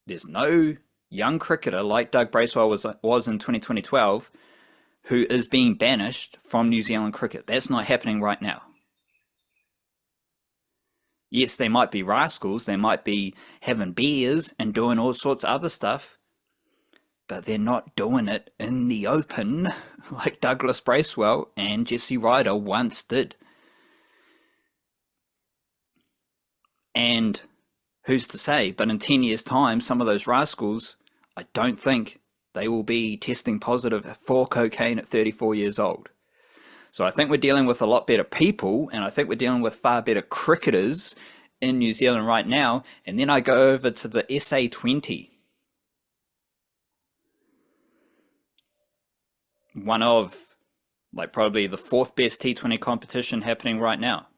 There's no young cricketer like Doug Bracewell was in 2012 who is being banished from New Zealand cricket. That's not happening right now. Yes, they might be rascals, they might be having beers and doing all sorts of other stuff, but they're not doing it in the open like Douglas Bracewell and Jesse Ryder once did. And who's to say, but in 10 years' time, some of those rascals, I don't think they will be testing positive for cocaine at 34 years old. So I think we're dealing with a lot better people, and I think we're dealing with far better cricketers in New Zealand right now. And then I go over to the SA20. One of, like, probably the fourth best T20 competition happening right now.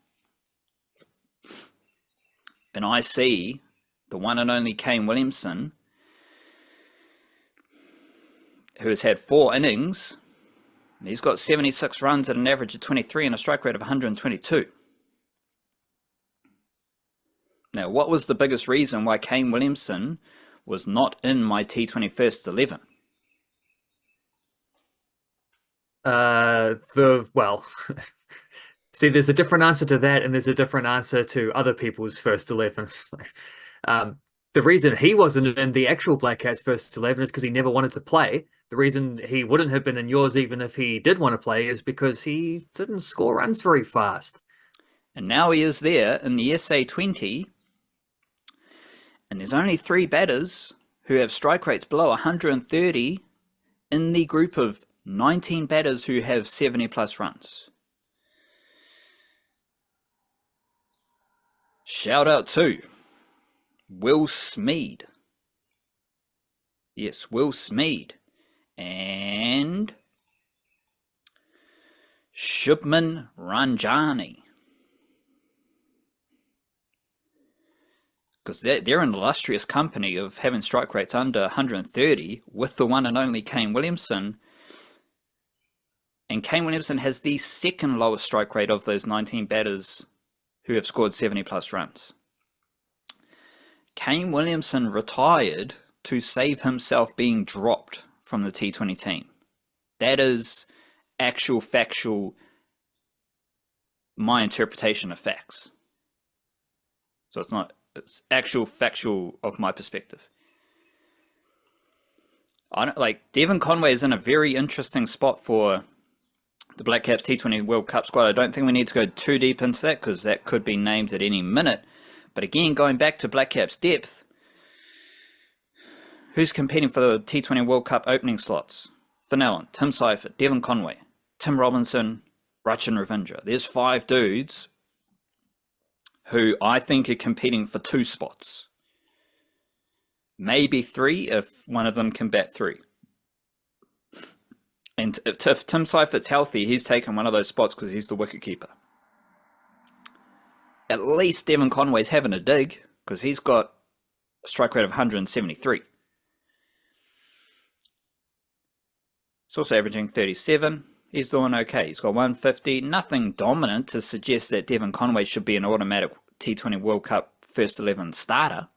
And I see the one and only Kane Williamson, who has had 4 innings. He's got 76 runs at an average of 23 and a strike rate of 122. Now, what was the biggest reason why Kane Williamson was not in my T20 first 11? See, there's a different answer to that, and there's a different answer to other people's first 11s. The reason he wasn't in the actual Black Cats first 11 is because he never wanted to play. The reason he wouldn't have been in yours, even if he did want to play, is because he didn't score runs very fast. And now he is there in the SA20, and there's only 3 batters who have strike rates below 130 in the group of 19 batters who have 70 plus runs. Shout out to Will Smeed. Yes, Will Smeed. And Shubman Ranjani. Because they're an illustrious company of having strike rates under 130 with the one and only Kane Williamson. And Kane Williamson has the second lowest strike rate of those 19 batters who have scored 70 plus runs. Kane Williamson retired to save himself being dropped from the T20 team. That is actual factual my interpretation of facts. So it's actual factual of my perspective. I don't like Devon Conway is in a very interesting spot for the Black Caps T20 World Cup squad. I don't think we need to go too deep into that because that could be named at any minute. But again, going back to Black Caps depth, who's competing for the T20 World Cup opening slots? Finn Allen, Tim Seifert, Devon Conway, Tim Robinson, Rachin Ravindra. There's 5 dudes who I think are competing for 2 spots. Maybe 3 if one of them can bat 3. And if Tim Seifert's healthy, he's taken one of those spots because he's the wicketkeeper. At least Devon Conway's having a dig because he's got a strike rate of 173. He's also averaging 37. He's doing okay. He's got 150. Nothing dominant to suggest that Devon Conway should be an automatic T20 World Cup first 11 starter.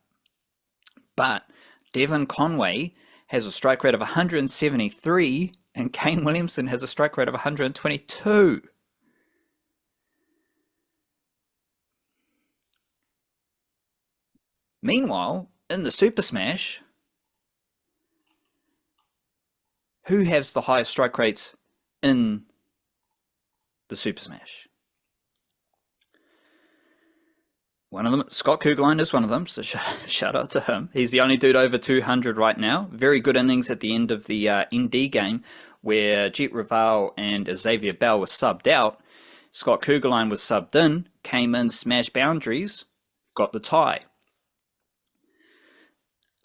But Devon Conway has a strike rate of 173 and Kane Williamson has a strike rate of 122. Meanwhile, in the Super Smash, who has the highest strike rates in the Super Smash? One of them, Scott Kugelheim is one of them, so shout out to him. He's the only dude over 200 right now. Very good innings at the end of the ND game where Jet Raval and Xavier Bell were subbed out. Scott Kugelheim was subbed in, came in, smashed boundaries, got the tie.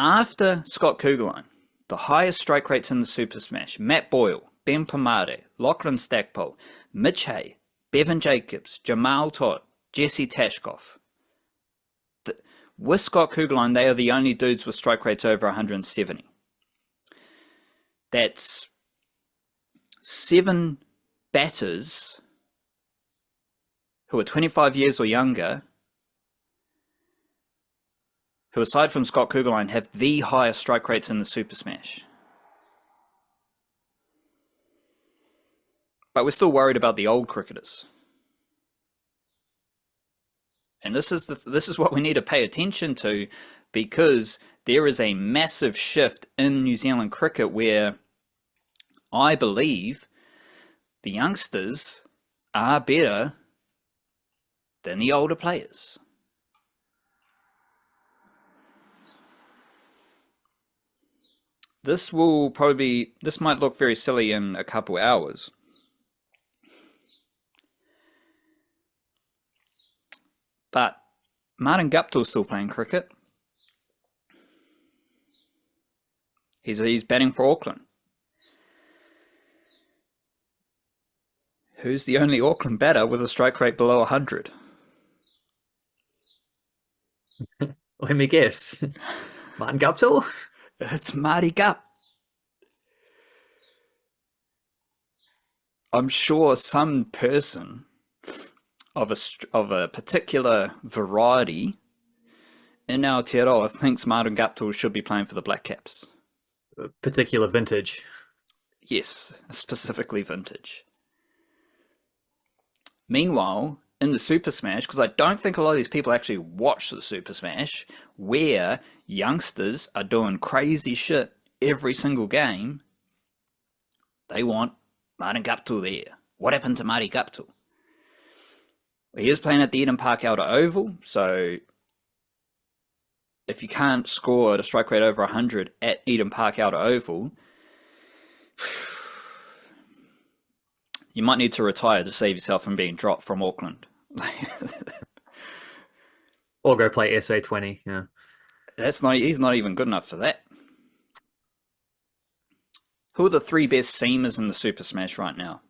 After Scott Kugelheim, the highest strike rates in the Super Smash, Matt Boyle, Ben Pomade, Lachlan Stackpole, Mitch Hay, Bevan Jacobs, Jamal Todd, Jesse Tashkoff. With Scott Kugelheim, they are the only dudes with strike rates over 170. That's 7 batters who are 25 years or younger who, aside from Scott Kugelheim, have the highest strike rates in the Super Smash. But we're still worried about the old cricketers. And this is what we need to pay attention to, because there is a massive shift in New Zealand cricket where I believe the youngsters are better than the older players. This might look very silly in a couple hours. But Martin Guptill's still playing cricket. He's batting for Auckland. Who's the only Auckland batter with a strike rate below 100? Let me guess. Martin Guptill? It's Marty Gup. I'm sure some person of a particular variety in Aotearoa thinks Martin Guptill should be playing for the Black Caps. A particular vintage. Yes, specifically vintage. Meanwhile, in the Super Smash, because I don't think a lot of these people actually watch the Super Smash, where youngsters are doing crazy shit every single game, they want Martin Guptill there. What happened to Marty Guptill? He is playing at the Eden Park Outer Oval, so if you can't score at a strike rate over 100 at Eden Park Outer Oval, you might need to retire to save yourself from being dropped from Auckland. Or go play SA20, yeah. He's not even good enough for that. Who are the 3 best seamers in the Super Smash right now?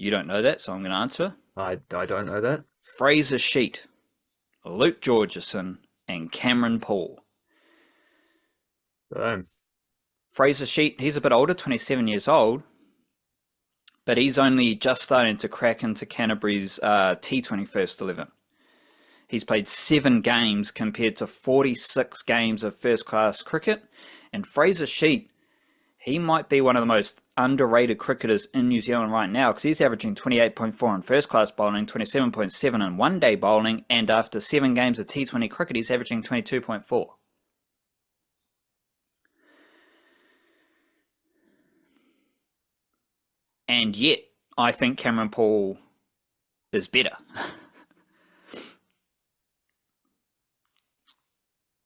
You don't know that, so I'm going to answer. I don't know that. Fraser Sheet, Luke Georgeson, and Cameron Paul. Fraser Sheet, he's a bit older, 27 years old, but he's only just starting to crack into Canterbury's T20 first 11. He's played 7 games compared to 46 games of first-class cricket, and Fraser Sheet, he might be one of the most underrated cricketers in New Zealand right now, because he's averaging 28.4 in first-class bowling, 27.7 in one-day bowling, and after 7 games of T20 cricket, he's averaging 22.4. And yet, I think Cameron Paul is better.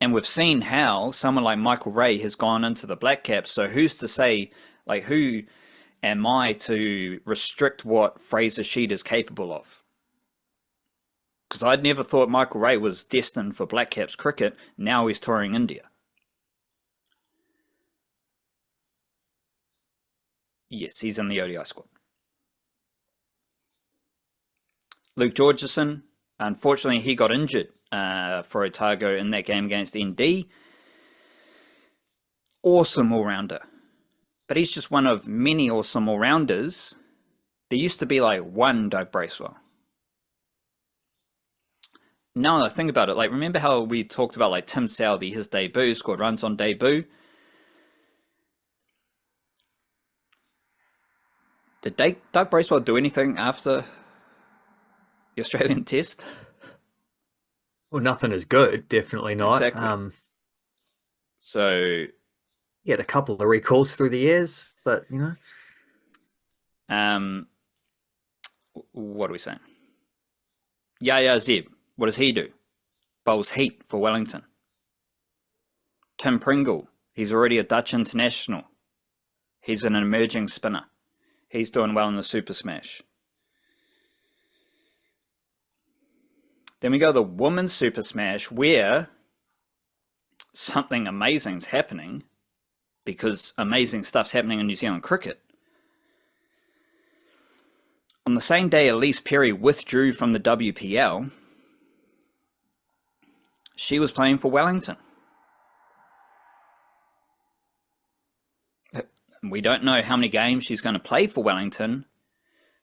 And we've seen how someone like Michael Ray has gone into the Black Caps. So who's to say, like, who am I to restrict what Fraser Sheet is capable of? Because I'd never thought Michael Ray was destined for Black Caps cricket. Now he's touring India. Yes, he's in the ODI squad. Luke Georgeson, unfortunately, he got injured for Otago in that game against ND. Awesome all-rounder. But he's just one of many awesome all-rounders. There used to be like one Doug Bracewell. Now that I think about it, like, remember how we talked about like Tim Southey, his debut, scored runs on debut? Did Doug Bracewell do anything after the Australian Test? Well, nothing is good, definitely not. Exactly. So he had a couple of recalls through the years, but you know. What are we saying? Yaya Zeb, what does he do? Bowls heat for Wellington. Tim Pringle, he's already a Dutch international. He's an emerging spinner. He's doing well in the Super Smash. Then we go to the Women's Super Smash, where something amazing's happening, because amazing stuff's happening in New Zealand cricket. On the same day Elise Perry withdrew from the WPL, she was playing for Wellington. We don't know how many games she's going to play for Wellington,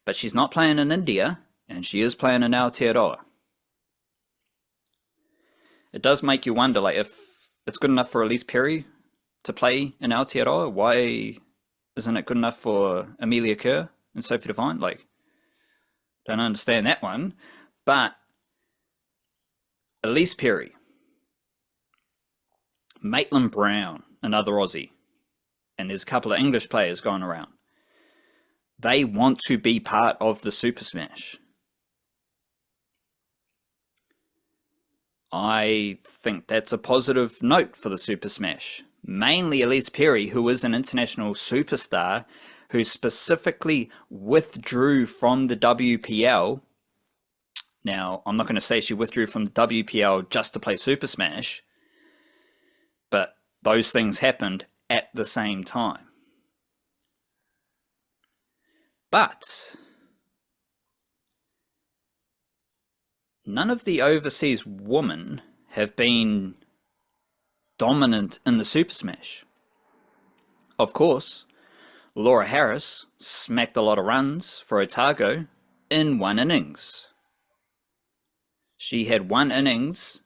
but she's not playing in India, and she is playing in Aotearoa. It does make you wonder, like, if it's good enough for Elise Perry to play in Aotearoa, why isn't it good enough for Amelia Kerr and Sophie Devine? Like, don't understand that one. But Elise Perry, Maitland Brown, another Aussie, and there's a couple of English players going around. They want to be part of the Super Smash. I think that's a positive note for the Super Smash. Mainly Elise Perry, who is an international superstar, who specifically withdrew from the WPL. Now, I'm not going to say she withdrew from the WPL just to play Super Smash, but those things happened at the same time. But none of the overseas women have been dominant in the Super Smash. Of course, Laura Harris smacked a lot of runs for Otago in one innings. She had one innings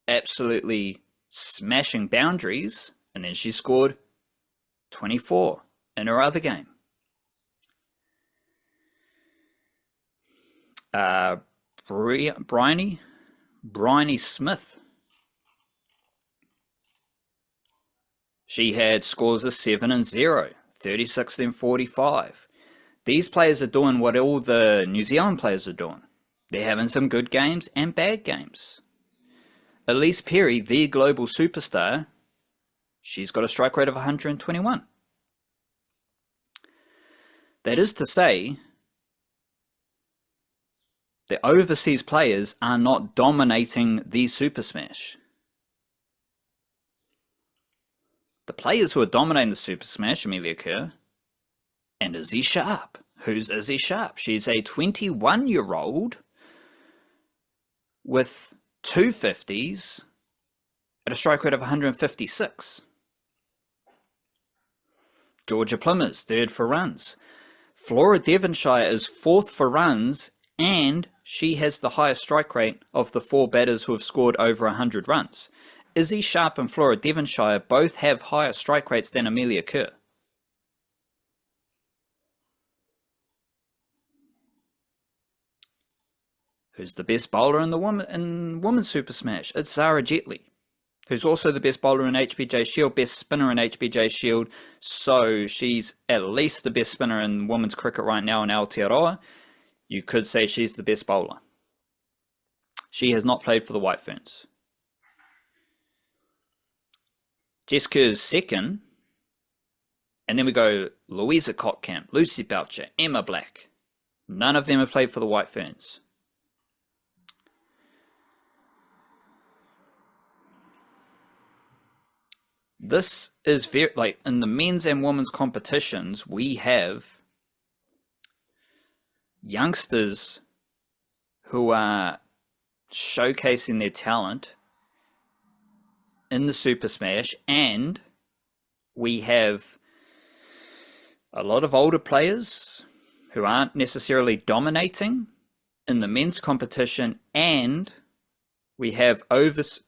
absolutely smashing boundaries, and then she scored 24 in her other game. Bryony Smith. She had scores of 7 and 0, 36 and 45. These players are doing what all the New Zealand players are doing. They're having some good games and bad games. Elise Perry, the global superstar, she's got a strike rate of 121. That is to say, the overseas players are not dominating the Super Smash. The players who are dominating the Super Smash, Amelia Kerr and Izzy Sharp. Who's Izzy Sharp? She's a 21-year-old with 250s at a strike rate of 156. Georgia Plimmers, 3rd for runs. Flora Devonshire is 4th for runs, and she has the highest strike rate of the 4 batters who have scored over 100 runs. Izzy Sharp and Flora Devonshire both have higher strike rates than Amelia Kerr. Who's the best bowler in the women's Super Smash? It's Zara Jetley, who's also the best bowler in HBJ Shield, best spinner in HBJ Shield. So she's at least the best spinner in women's cricket right now in Aotearoa. You could say she's the best bowler. She has not played for the White Ferns. Jessica is second. And then we go Louisa Kottkamp, Lucy Boucher, Emma Black. None of them have played for the White Ferns. This is very, like, in the men's and women's competitions, we have youngsters who are showcasing their talent in the Super Smash, and we have a lot of older players who aren't necessarily dominating in the men's competition, and we have overseas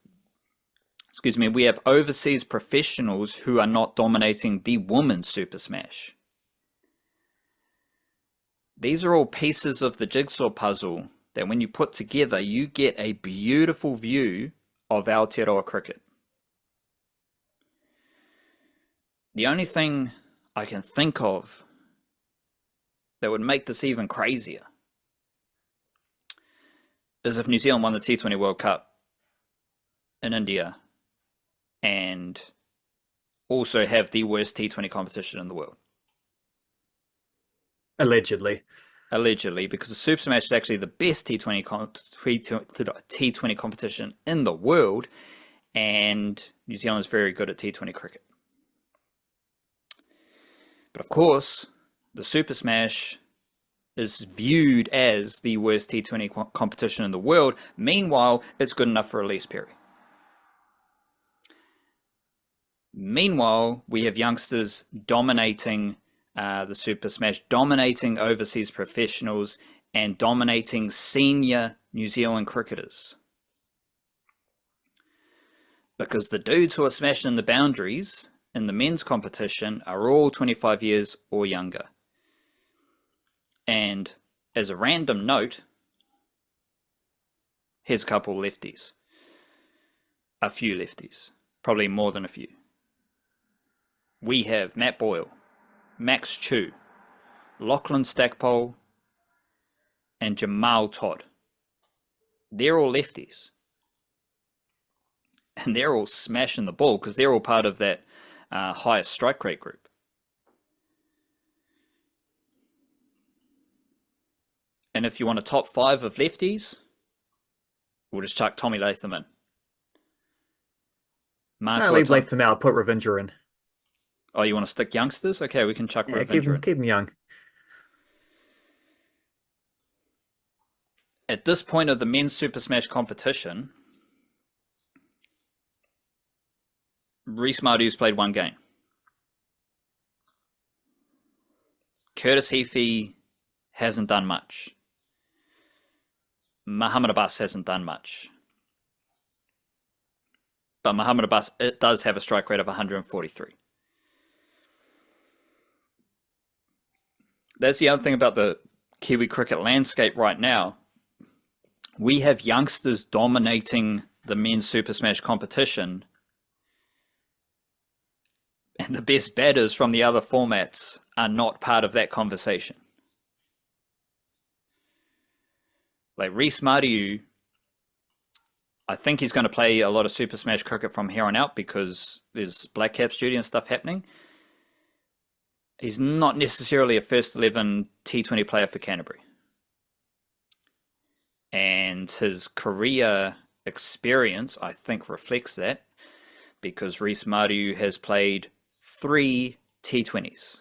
professionals who are not dominating the women's Super Smash. These are all pieces of the jigsaw puzzle that when you put together, you get a beautiful view of Aotearoa cricket. The only thing I can think of that would make this even crazier is if New Zealand won the T20 World Cup in India and also have the worst T20 competition in the world. Allegedly. Allegedly, because the Super Smash is actually the best T20 competition in the world, and New Zealand is very good at T20 cricket. But of course, the Super Smash is viewed as the worst T20 competition in the world. Meanwhile, it's good enough for Elise Perry. Meanwhile, we have youngsters dominating the Super Smash, dominating overseas professionals, and dominating senior New Zealand cricketers. Because the dudes who are smashing the boundaries in the men's competition are all 25 years or younger. And as a random note, here's a couple lefties. A few lefties. Probably more than a few. We have Matt Boyle, Max Chu, Lachlan Stackpole, and Jamal Todd. They're all lefties. And they're all smashing the ball because they're all part of that highest strike rate group. And if you want a top 5 of lefties, we'll just chuck Tommy Latham in. No, leave Latham out, put Ravinder in. Oh, you want to stick youngsters? Okay, we can chuck Ravinder in. Keep him young. At this point of the men's Super Smash competition, Reece Mardu's played one game. Curtis Heafy hasn't done much. Muhammad Abbas hasn't done much. But Muhammad Abbas, it does have a strike rate of 143. That's the other thing about the Kiwi cricket landscape right now. We have youngsters dominating the men's Super Smash competition, and the best batters from the other formats are not part of that conversation. Like Reece Mardu, I think he's going to play a lot of Super Smash cricket from here on out because there's Black Caps duty and stuff happening. He's not necessarily a first 11 T20 player for Canterbury. And his career experience, I think, reflects that because Reece Mardu has played 3 T20s.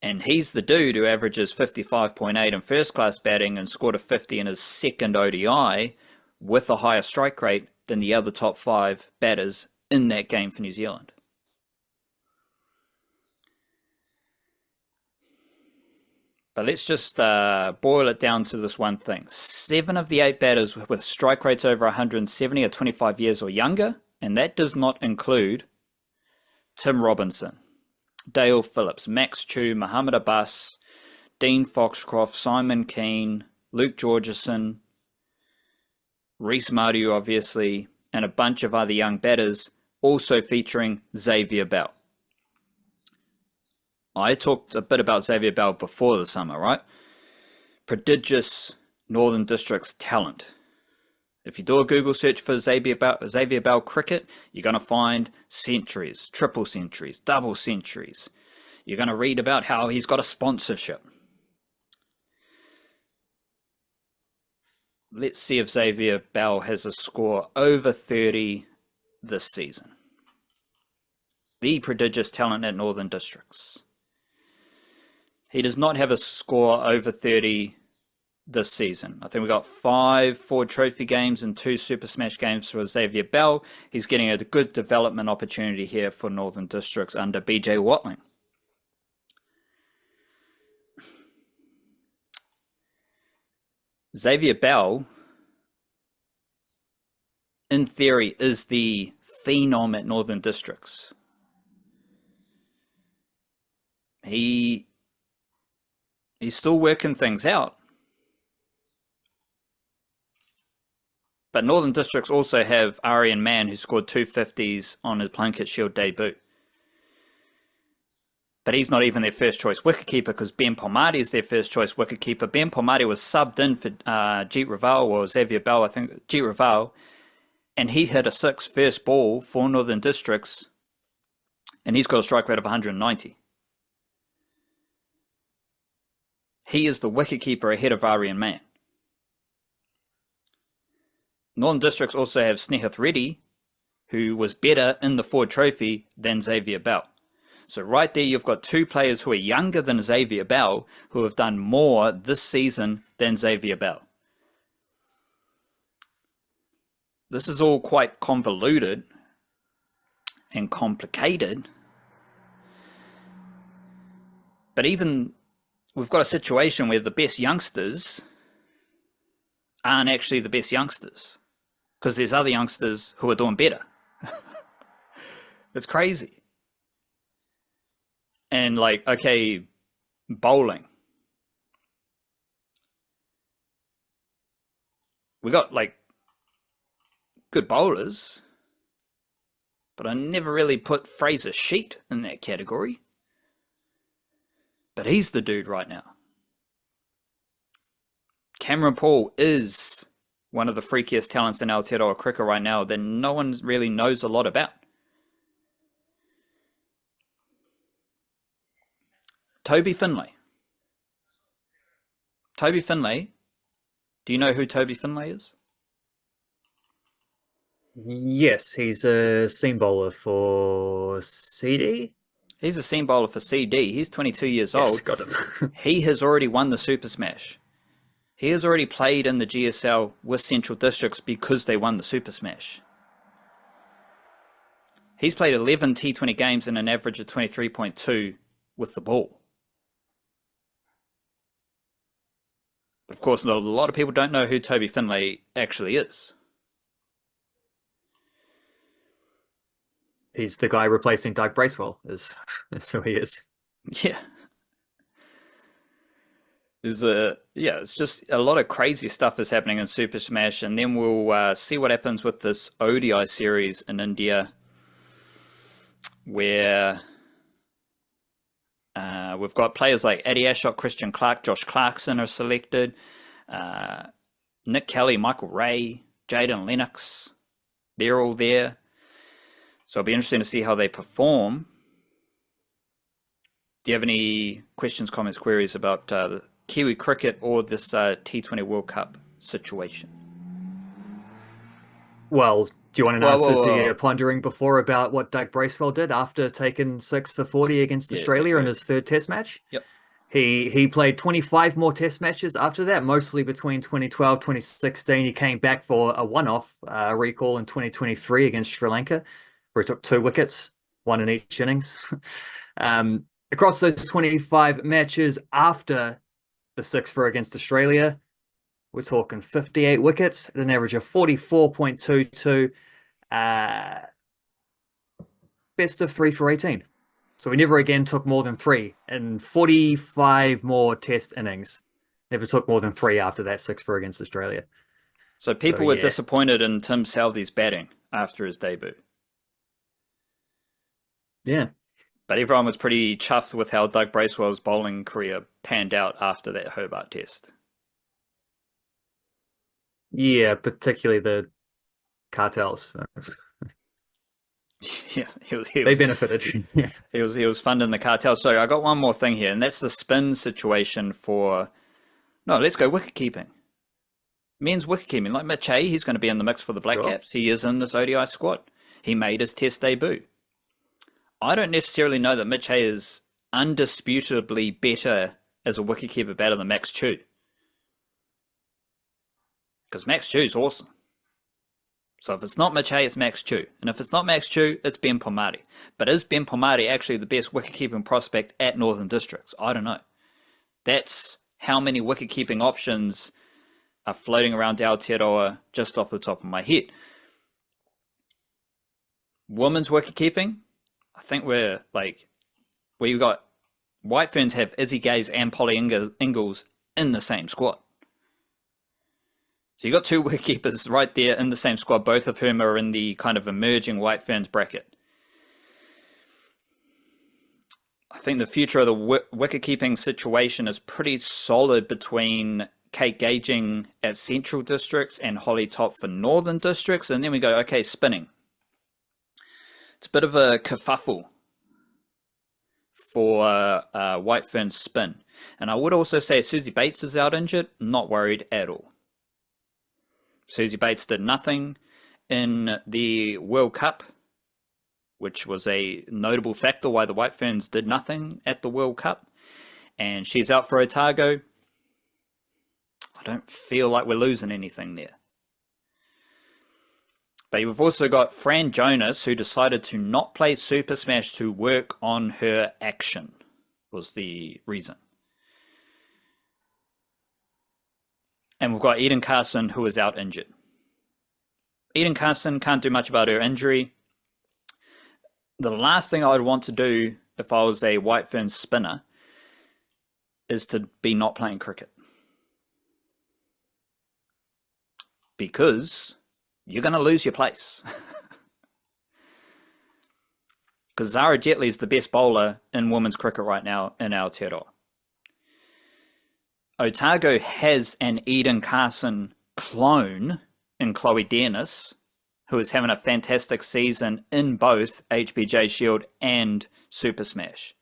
And he's the dude who averages 55.8 in first class batting and scored a 50 in his second ODI with a higher strike rate than the other top 5 batters in that game for New Zealand. But let's just boil it down to this one thing. 7 of the 8 batters with strike rates over 170 are 25 years or younger, and that does not include Tim Robinson, Dale Phillips, Max Chu, Muhammad Abbas, Dean Foxcroft, Simon Keane, Luke Georgeson, Reece Mariu, obviously, and a bunch of other young batters, also featuring Xavier Bell. I talked a bit about Xavier Bell before the summer, right? Prodigious Northern Districts talent. If you do a Google search for Xavier Bell cricket, you're going to find centuries, triple centuries, double centuries. You're going to read about how he's got a sponsorship. Let's see if Xavier Bell has a score over 30 this season. The prodigious talent at Northern Districts. He does not have a score over 30 this season. I think we got 5 Ford Trophy games and 2 Super Smash games for Xavier Bell. He's getting a good development opportunity here for Northern Districts under BJ Watling. Xavier Bell, in theory, is the phenom at Northern Districts. He's still working things out. But Northern Districts also have Arian Mann, who scored 250s on his Plunket Shield debut. But he's not even their first choice wicketkeeper because Ben Palmati is their first choice wicketkeeper. Ben Palmati was subbed in for Jeet Raval, or Xavier Bell, I think, Jeet Raval, and he hit a 6 first ball for Northern Districts, and he's got a strike rate of 190. He is the wicketkeeper ahead of Arian Mann. Northern Districts also have Snehith Reddy, who was better in the Ford Trophy than Xavier Bell. So right there, you've got 2 players who are younger than Xavier Bell who have done more this season than Xavier Bell. This is all quite convoluted and complicated. But even we've got a situation where the best youngsters aren't actually the best youngsters because there's other youngsters who are doing better. It's crazy. And like, okay, bowling. We got like good bowlers, but I never really put Fraser Sheet in that category. But he's the dude right now. Cameron Paul is one of the freakiest talents in Aotearoa cricket right now that no one really knows a lot about. Toby Finlay. Toby Finlay. Do you know who Toby Finlay is? Yes, he's a seam bowler for CD. He's a seam bowler for CD. He's 22 years old. Got him. He has already won the Super Smash. He has already played in the GSL with Central Districts because they won the Super Smash. He's played 11 T20 games and an average of 23.2 with the ball. Of course, a lot of people don't know who Toby Finlay actually is. He's the guy replacing Doug Bracewell, is who he is. Yeah. It's just a lot of crazy stuff is happening in Super Smash, and then we'll see what happens with this ODI series in India, where we've got players like Eddie Ashok, Christian Clark, Josh Clarkson are selected, Nick Kelly, Michael Ray, Jaden Lennox, they're all there. So it'll be interesting to see how they perform. Do you have any questions, comments, queries about the Kiwi cricket or this T20 World Cup situation? Well, do you want an answer to your pondering before about what Doug Bracewell did after taking 6 for 40 against Australia in his 3rd Test match? Yep. He played 25 more Test matches after that, mostly between 2012 2016. He came back for a one-off recall in 2023 against Sri Lanka, where he took 2 wickets, 1 in each innings. Across those 25 matches after the 6 for against Australia, we're talking 58 wickets at an average of 44.22. Best of 3 for 18. So we never again took more than three in 45 more test innings. Never took more than three after that 6 for against Australia. So So people were yeah, disappointed in Tim Southee's batting after his debut. yeah, But everyone was pretty chuffed with how Doug Bracewell's bowling career panned out after that Hobart test. yeah. Particularly the cartels. Yeah, They benefited. Yeah. he was funding the cartel. So I got one more thing here, and that's the spin situation for no. Let's go wicket keeping. Men's wicket keeping, like Mitch Hay, he's going to be in the mix for the Black Sure. Caps. He is in this ODI squad. He made his test debut. I don't necessarily know that Mitch Hay is undisputably better as a wicketkeeper batter than Max Chew. Because Max Chew's awesome. So if it's not Mitch Hay, it's Max Chew. And if it's not Max Chew, it's Ben Pomari. But is Ben Pomari actually the best wicket-keeping prospect at Northern Districts? I don't know. That's how many wicket-keeping options are floating around Aotearoa just off the top of my head. Women's wicket-keeping, I think we've got White Ferns have Izzy Gaze and Polly Ingalls in the same squad. So you've got two wicketkeepers right there in the same squad, both of whom are in the kind of emerging White Ferns bracket. I think the future of the wicket-keeping situation is pretty solid between Kate Gaging at Central Districts and Holly Top for Northern Districts. And then we go, okay, spinning. It's a bit of a kerfuffle for White Ferns spin. And I would also say Susie Bates is out injured. Not worried at all. Susie Bates did nothing in the World Cup, which was a notable factor why the White Ferns did nothing at the World Cup. And she's out for Otago. I don't feel like we're losing anything there. But we've also got Fran Jonas, who decided to not play Super Smash to work on her action, was the reason. And we've got Eden Carson, who is out injured. Eden Carson can't do much about her injury. The last thing I would want to do if I was a White Ferns spinner is to be not playing cricket. Because you're going to lose your place. Because Zara Jetley is the best bowler in women's cricket right now in Aotearoa. Otago has an Eden Carson clone in Chloe Dearness, who is having a fantastic season in both HBJ Shield and Super Smash.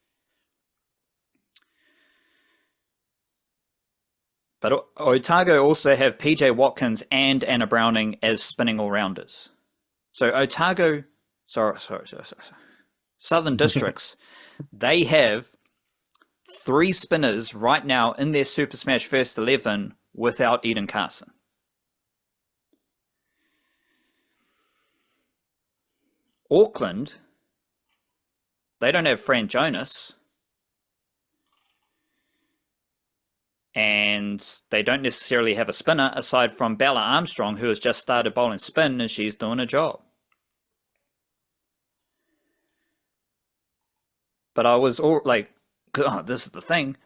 But Otago also have PJ Watkins and Anna Browning as spinning all-rounders. So Otago, Southern Districts, they have 3 spinners right now in their Super Smash First 11 without Eden Carson. Auckland, they don't have Fran Jonas. And they don't necessarily have a spinner aside from Bella Armstrong, who has just started bowling spin and she's doing a job. But I was all like, oh, this is the thing.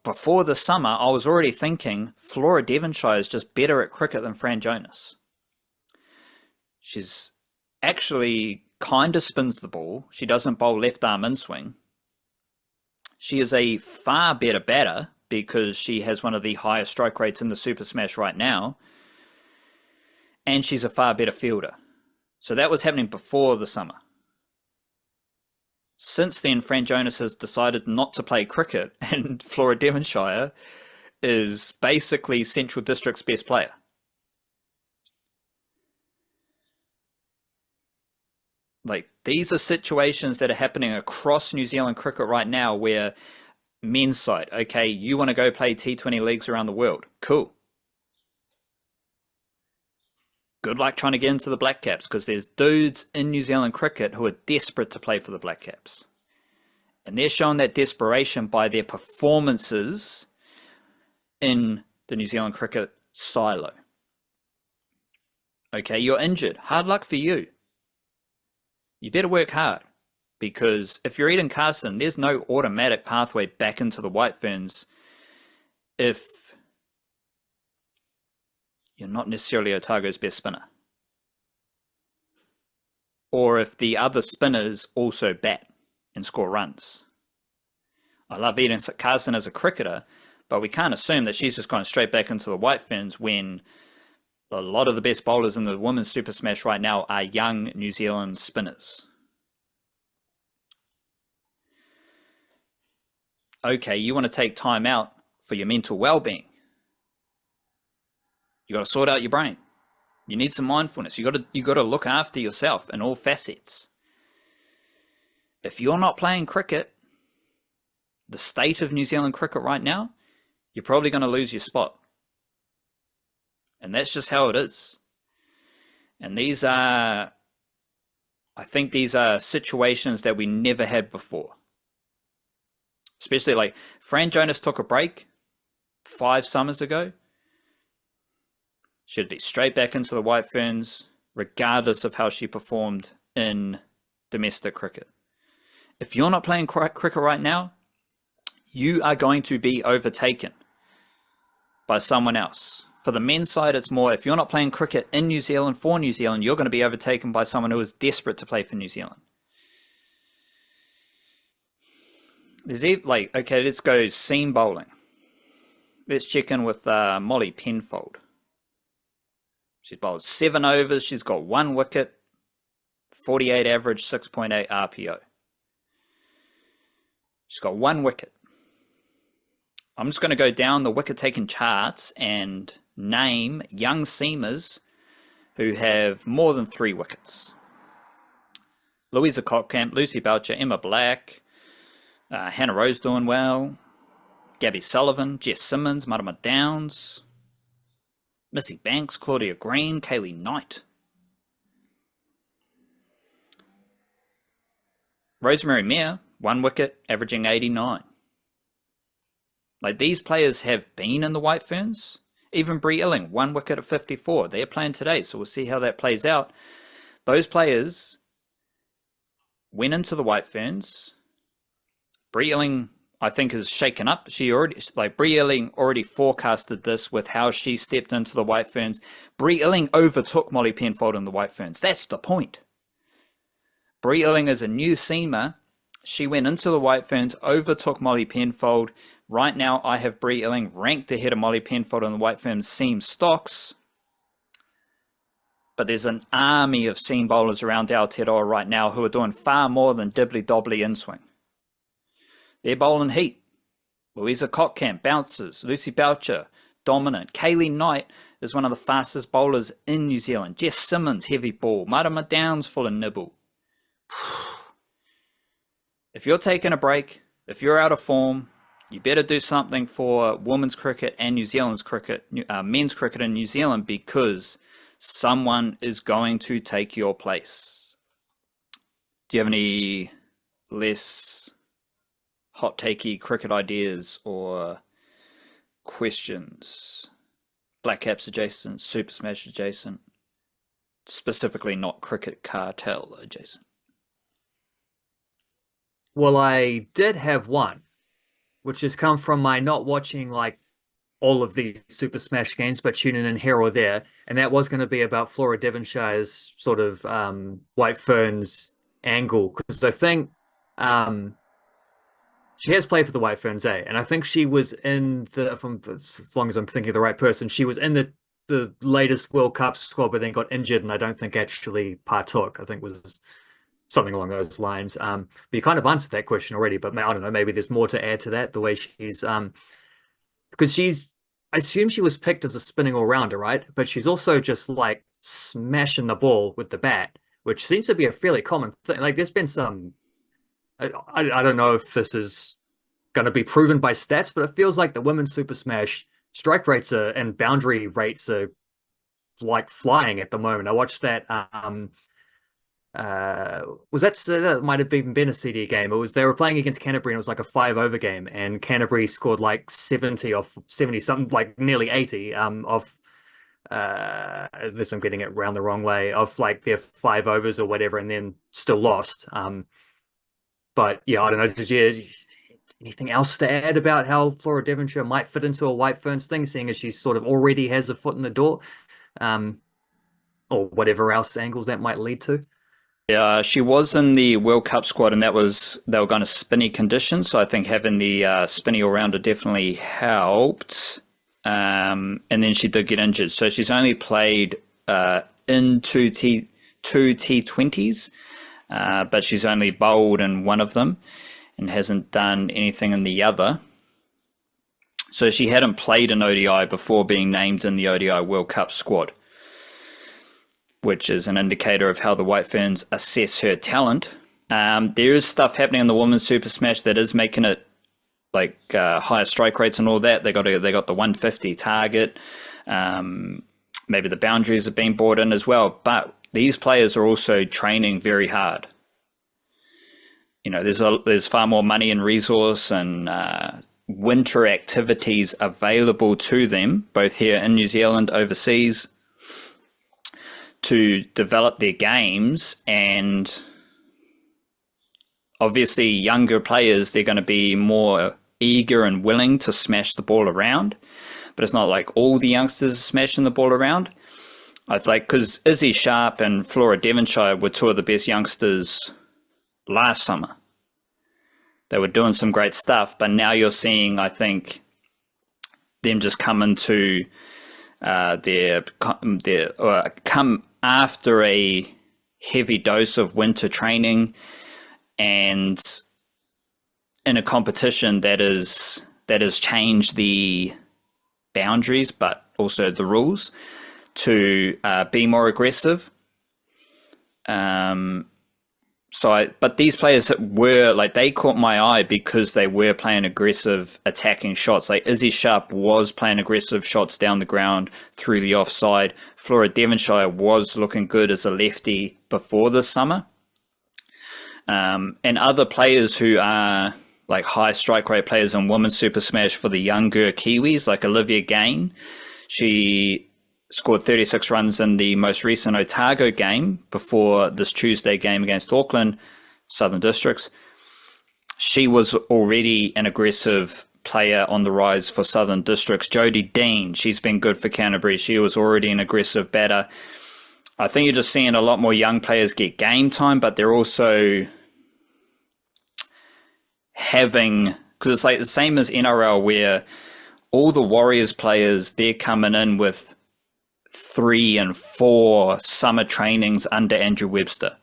Before the summer, I was already thinking Flora Devonshire is just better at cricket than Fran Jonas. She's actually kind of spins the ball. She doesn't bowl left arm in swing. She is a far better batter because she has one of the highest strike rates in the Super Smash right now. And she's a far better fielder. So that was happening before the summer. Since then, Fran Jonas has decided not to play cricket, and Flora Devonshire is basically Central District's best player. Like, these are situations that are happening across New Zealand cricket right now where men's side, okay, you want to go play T20 leagues around the world. Cool. Good luck trying to get into the Black Caps, because there's dudes in New Zealand cricket who are desperate to play for the Black Caps. And they're showing that desperation by their performances in the New Zealand cricket silo. Okay, you're injured. Hard luck for you. You better work hard. because if you're Eden Carson, there's no automatic pathway back into the White Ferns if you're not necessarily Otago's best spinner, or if the other spinners also bat and score runs. I love Eden Carson as a cricketer, but we can't assume that she's just going straight back into the White Ferns when a lot of the best bowlers in the Women's Super Smash right now are young New Zealand spinners. Okay, you want to take time out for your mental well-being. You got to sort out your brain. You need some mindfulness. You got to look after yourself in all facets. If you're not playing cricket, the state of New Zealand cricket right now, you're probably going to lose your spot. And that's just how it is. And I think these are situations that we never had before. Especially like Fran Jonas took a break 5 summers ago. She'd be straight back into the White Ferns, regardless of how she performed in domestic cricket. If you're not playing cricket right now, you are going to be overtaken by someone else. For the men's side, it's more, if you're not playing cricket in New Zealand for New Zealand, you're going to be overtaken by someone who is desperate to play for New Zealand. Okay, let's go seam bowling. Let's check in with Molly Penfold. She's bowled 7 overs. She's got 1 wicket, 48 average, 6.8 RPO. She's got 1 wicket. I'm just going to go down the wicket-taking charts and name young seamers who have more than 3 wickets. Louisa Cockcamp, Lucy Boucher, Emma Black, Hannah Rose doing well, Gabby Sullivan, Jess Simmons, Marama Downs, Missy Banks, Claudia Green, Kaylee Knight. Rosemary Mayer, 1 wicket, averaging 89. Like, these players have been in the White Ferns. Even Bree Illing, 1 wicket at 54. They're playing today, so we'll see how that plays out. Those players went into the White Ferns. Bree Illing, I think, is shaken up. Bree Illing already forecasted this with how she stepped into the White Ferns. Bree Illing overtook Molly Penfold in the White Ferns. That's the point. Bree Illing is a new seamer. She went into the White Ferns, overtook Molly Penfold. Right now, I have Bree Illing ranked ahead of Molly Penfold in the White Ferns seam stocks. But there's an army of seam bowlers around Aotearoa right now who are doing far more than dibbly-dobbly in-swing. They're bowling heat. Louisa Cockcamp bounces. Lucy Boucher, dominant. Kaylee Knight is one of the fastest bowlers in New Zealand. Jess Simmons, heavy ball. Marama Downs, full of nibble. If you're taking a break, if you're out of form, you better do something for women's cricket and New Zealand's cricket, men's cricket in New Zealand, because someone is going to take your place. Do you have any less hot takey cricket ideas or questions? Black Caps adjacent, Super Smash adjacent, specifically not cricket cartel adjacent. Well, I did have one, which has come from my not watching like all of these Super Smash games, but tuning in here or there. And that was going to be about Flora Devonshire's sort of White Ferns angle, because I think she has played for the White Ferns, and I think she was in as long as I'm thinking of the right person, she was in the latest World Cup squad, but then got injured, and I don't think actually partook. I think it was something along those lines. But you kind of answered that question already, but I don't know, maybe there's more to add to that, the way she's because I assume she was picked as a spinning all-rounder, right? But she's also just like smashing the ball with the bat, which seems to be a fairly common thing. Like, there's been some, I don't know if this is going to be proven by stats, but it feels like the women's Super Smash strike rates and boundary rates are like flying at the moment. I watched that that might have even been a CD game. They were playing against Canterbury, and it was like a 5-over game, and Canterbury scored like 70 or 70 something, like nearly 80 of this, I'm getting it round the wrong way, of like their 5 overs or whatever, and then still lost. But yeah, I don't know. Did you anything else to add about how Flora Devonshire might fit into a White Ferns thing, seeing as she sort of already has a foot in the door, um, or whatever else angles that might lead to? Yeah, she was in the World Cup squad, and they were going to spinny conditions. So I think having the spinny all rounder definitely helped. And then she did get injured, so she's only played in two T20s, but she's only bowled in one of them and hasn't done anything in the other. So she hadn't played an ODI before being named in the ODI World Cup squad, which is an indicator of how the White Ferns assess her talent. There is stuff happening in the Women's Super Smash that is making it like higher strike rates and all that. They got the 150 target. Maybe the boundaries have been brought in as well. But these players are also training very hard. You know, there's far more money and resource and winter activities available to them, both here in New Zealand, overseas, to develop their games. And obviously younger players, they're going to be more eager and willing to smash the ball around, but it's not like all the youngsters are smashing the ball around. I think because Izzy Sharp and Flora Devonshire were two of the best youngsters last summer. They were doing some great stuff, but now you're seeing, I think, them just come into come after a heavy dose of winter training and in a competition that has changed the boundaries, but also the rules to be more aggressive. But these players were like, they caught my eye because they were playing aggressive attacking shots. Like Izzy Sharp was playing aggressive shots down the ground through the offside. Flora Devonshire was looking good as a lefty before this summer. And other players who are like high strike rate players in Women's Super Smash for the younger Kiwis, like Olivia Gain. She scored 36 runs in the most recent Otago game before this Tuesday game against Auckland, Southern Districts. She was already an aggressive player on the rise for Southern Districts. Jodie Dean, she's been good for Canterbury. She was already an aggressive batter. I think you're just seeing a lot more young players get game time, but they're also having, because it's like the same as NRL where all the Warriors players, they're coming in with 3 and 4 summer trainings under Andrew Webster.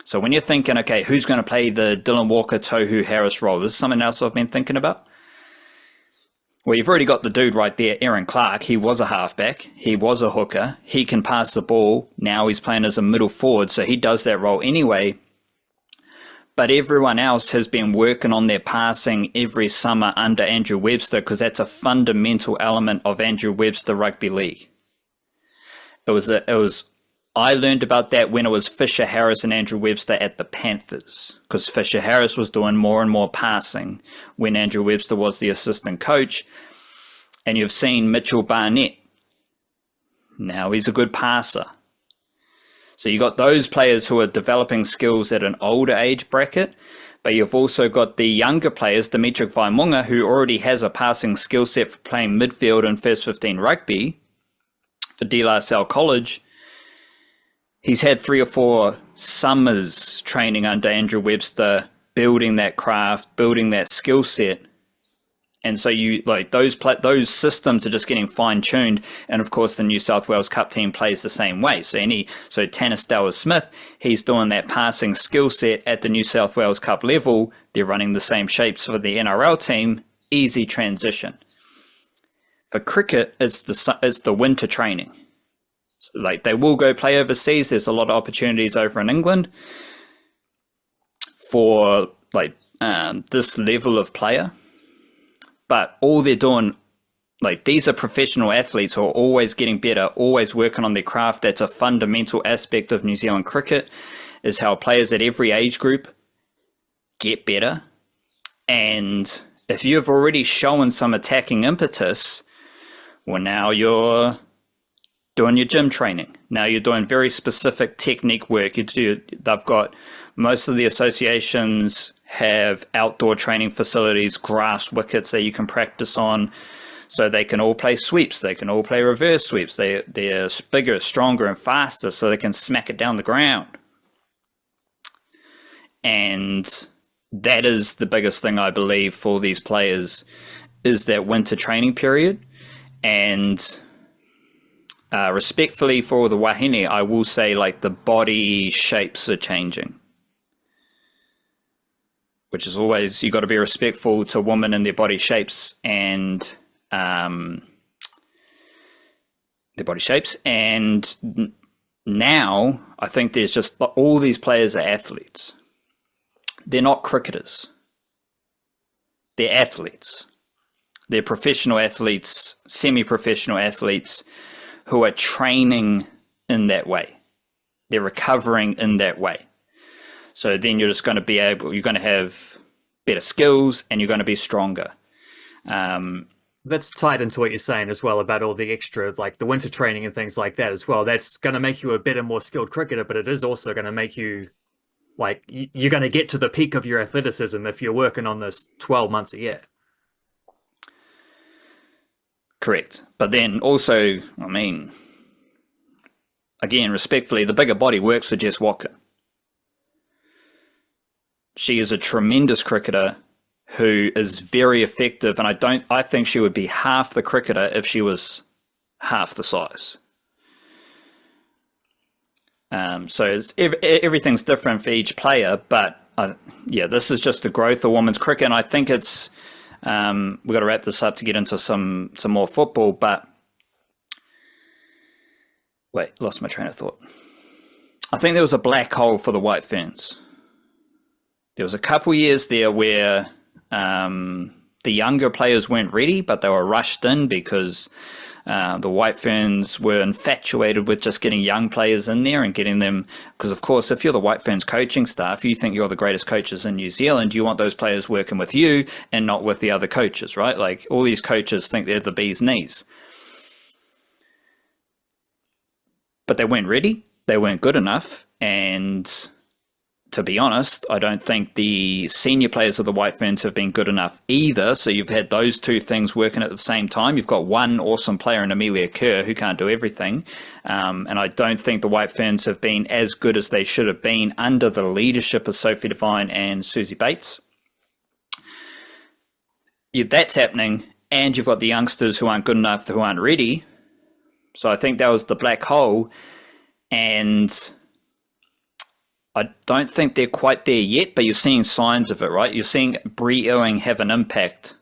So when you're thinking, okay, who's going to play the Dylan Walker, Tohu Harris role? This is something else I've been thinking about. Well, you've already got the dude right there, Aaron Clark. He was a halfback. He was a hooker. He can pass the ball. Now he's playing as a middle forward, so he does that role anyway. But everyone else has been working on their passing every summer under Andrew Webster because that's a fundamental element of Andrew Webster Rugby League. I learned about that when it was Fisher Harris and Andrew Webster at the Panthers, because Fisher Harris was doing more and more passing when Andrew Webster was the assistant coach. And you've seen Mitchell Barnett. Now he's a good passer. So you got those players who are developing skills at an older age bracket, but you've also got the younger players, Dimitri Vaimunga, who already has a passing skill set for playing midfield and first 15 rugby for De La Salle College. He's had 3 or 4 summers training under Andrew Webster, building that craft, building that skill set. And so you like those systems are just getting fine tuned. And of course, the New South Wales Cup team plays the same way. So Tanner Stowers-Smith, he's doing that passing skill set at the New South Wales Cup level. They're running the same shapes for the NRL team. Easy transition. For cricket, it's the winter training. So, like, they will go play overseas. There's a lot of opportunities over in England for like this level of player. But all they're doing, like, these are professional athletes who are always getting better, always working on their craft. That's a fundamental aspect of New Zealand cricket, is how players at every age group get better. And if you've already shown some attacking impetus, well, now you're doing your gym training. Now you're doing very specific technique work. They've got, most of the associations have outdoor training facilities, grass wickets that you can practice on. So they can all play sweeps. They can all play reverse sweeps. They're bigger, stronger, and faster, so they can smack it down the ground. And that is the biggest thing, I believe, for these players, is that winter training period. And respectfully for the wahine, I will say, like, the body shapes are changing. Which is always, you got to be respectful to women and their body shapes and their body shapes. And now I think there's just, all these players are athletes. They're not cricketers. They're athletes. They're professional athletes, semi-professional athletes who are training in that way. They're recovering in that way. So then you're just going to be able, you're going to have better skills and you're going to be stronger. That's tied into what you're saying as well about all the extra, like the winter training and things like that as well. That's going to make you a better, more skilled cricketer, but it is also going to make you, like, you're going to get to the peak of your athleticism if you're working on this 12 months a year. Correct. But then also, I mean, again, respectfully, the bigger body works for Jess Watkin. She is a tremendous cricketer who is very effective, and I think she would be half the cricketer if she was half the size. So everything's different for each player, but yeah, this is just the growth of women's cricket, and I think it's we've got to wrap this up to get into some more football. But wait, lost my train of thought. I think there was a black hole for the White Ferns. There was a couple years there where the younger players weren't ready, but they were rushed in because the White Ferns were infatuated with just getting young players in there and getting them. Because, of course, if you're the White Ferns coaching staff, you think you're the greatest coaches in New Zealand. You want those players working with you and not with the other coaches, right? Like, all these coaches think they're the bee's knees. But they weren't ready. They weren't good enough. And to be honest, I don't think the senior players of the White Ferns have been good enough either. So you've had those two things working at the same time. You've got one awesome player in Amelia Kerr who can't do everything. And I don't think the White Ferns have been as good as they should have been under the leadership of Sophie Devine and Susie Bates. Yeah, that's happening. And you've got the youngsters who aren't good enough, who aren't ready. So I think that was the black hole. And I don't think they're quite there yet, but you're seeing signs of it, right? You're seeing Brie Ewing have an impact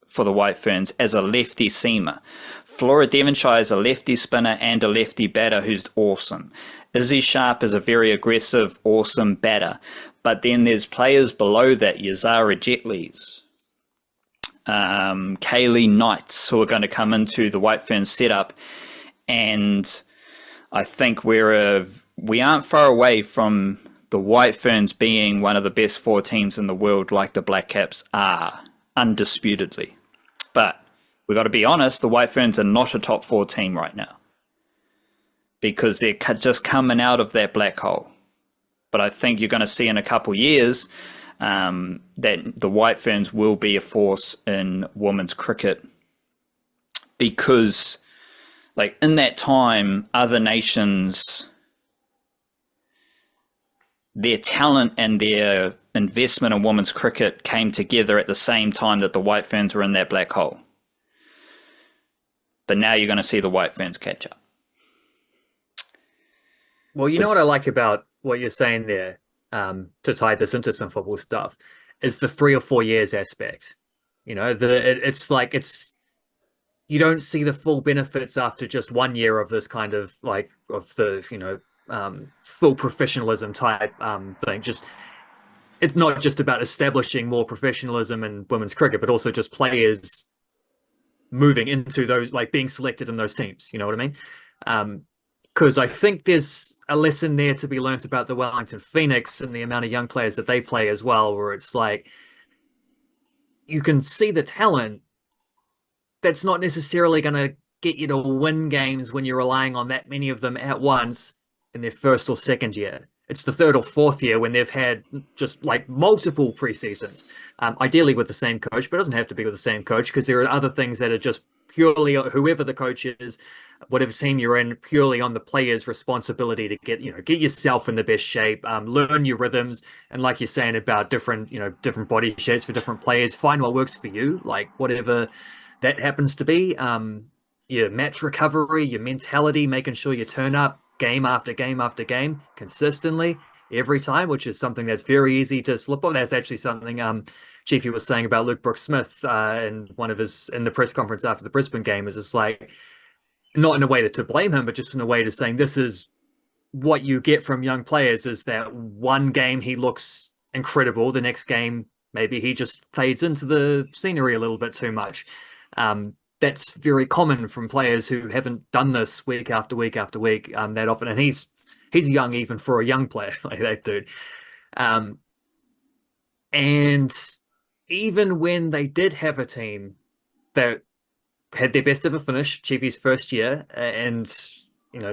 for the White Ferns as a lefty seamer. Flora Devonshire is a lefty spinner and a lefty batter who's awesome. Izzy Sharp is a very aggressive, awesome batter. But then there's players below that, Yazara Jetleys, Kaylee Knights, who are going to come into the White Ferns setup. And I think we aren't far away from the White Ferns being one of the best 4 teams in the world, like the Black Caps are, undisputedly. But we've got to be honest, the White Ferns are not a top 4 team right now because they're just coming out of that black hole. But I think you're going to see in a couple years that the White Ferns will be a force in women's cricket because, like, in that time, other nations, their talent and their investment in women's cricket came together at the same time that the White Ferns were in that black hole. But now you're going to see the White Ferns catch up. Well, you know what I like about what you're saying there, to tie this into some football stuff, is the 3 or 4 years aspect. You know, you don't see the full benefits after just 1 year of this kind of, like, of the, you know, full professionalism type thing. Just, it's not just about establishing more professionalism in women's cricket, but also just players moving into those, like, being selected in those teams. You know what I mean? Because I think there's a lesson there to be learnt about the Wellington Phoenix and the amount of young players that they play as well, where it's like you can see the talent. That's not necessarily going to get you to win games when you're relying on that many of them at once in their first or second year. it's the third or fourth year when they've had just like multiple preseasons, ideally with the same coach, but it doesn't have to be with the same coach because there are other things that are just purely whoever the coach is, whatever team you're in, purely on the player's responsibility to get yourself in the best shape, learn your rhythms, and like you're saying about different body shapes for different players, find what works for you, like whatever that happens to be. Your match recovery, your mentality, making sure you turn up game after game after game consistently every time, which is something that's very easy to slip on. That's actually something Chiefy was saying about Luke Brooks-Smith in the press conference after the Brisbane game. Is it's like not in a way to blame him, but just in a way to saying this is what you get from young players is that one game he looks incredible, the next game maybe he just fades into the scenery a little bit too much. That's very common from players who haven't done this week after week after week that often. And he's young even for a young player like that dude. And even when they did have a team that had their best ever finish, Chiefy's first year, and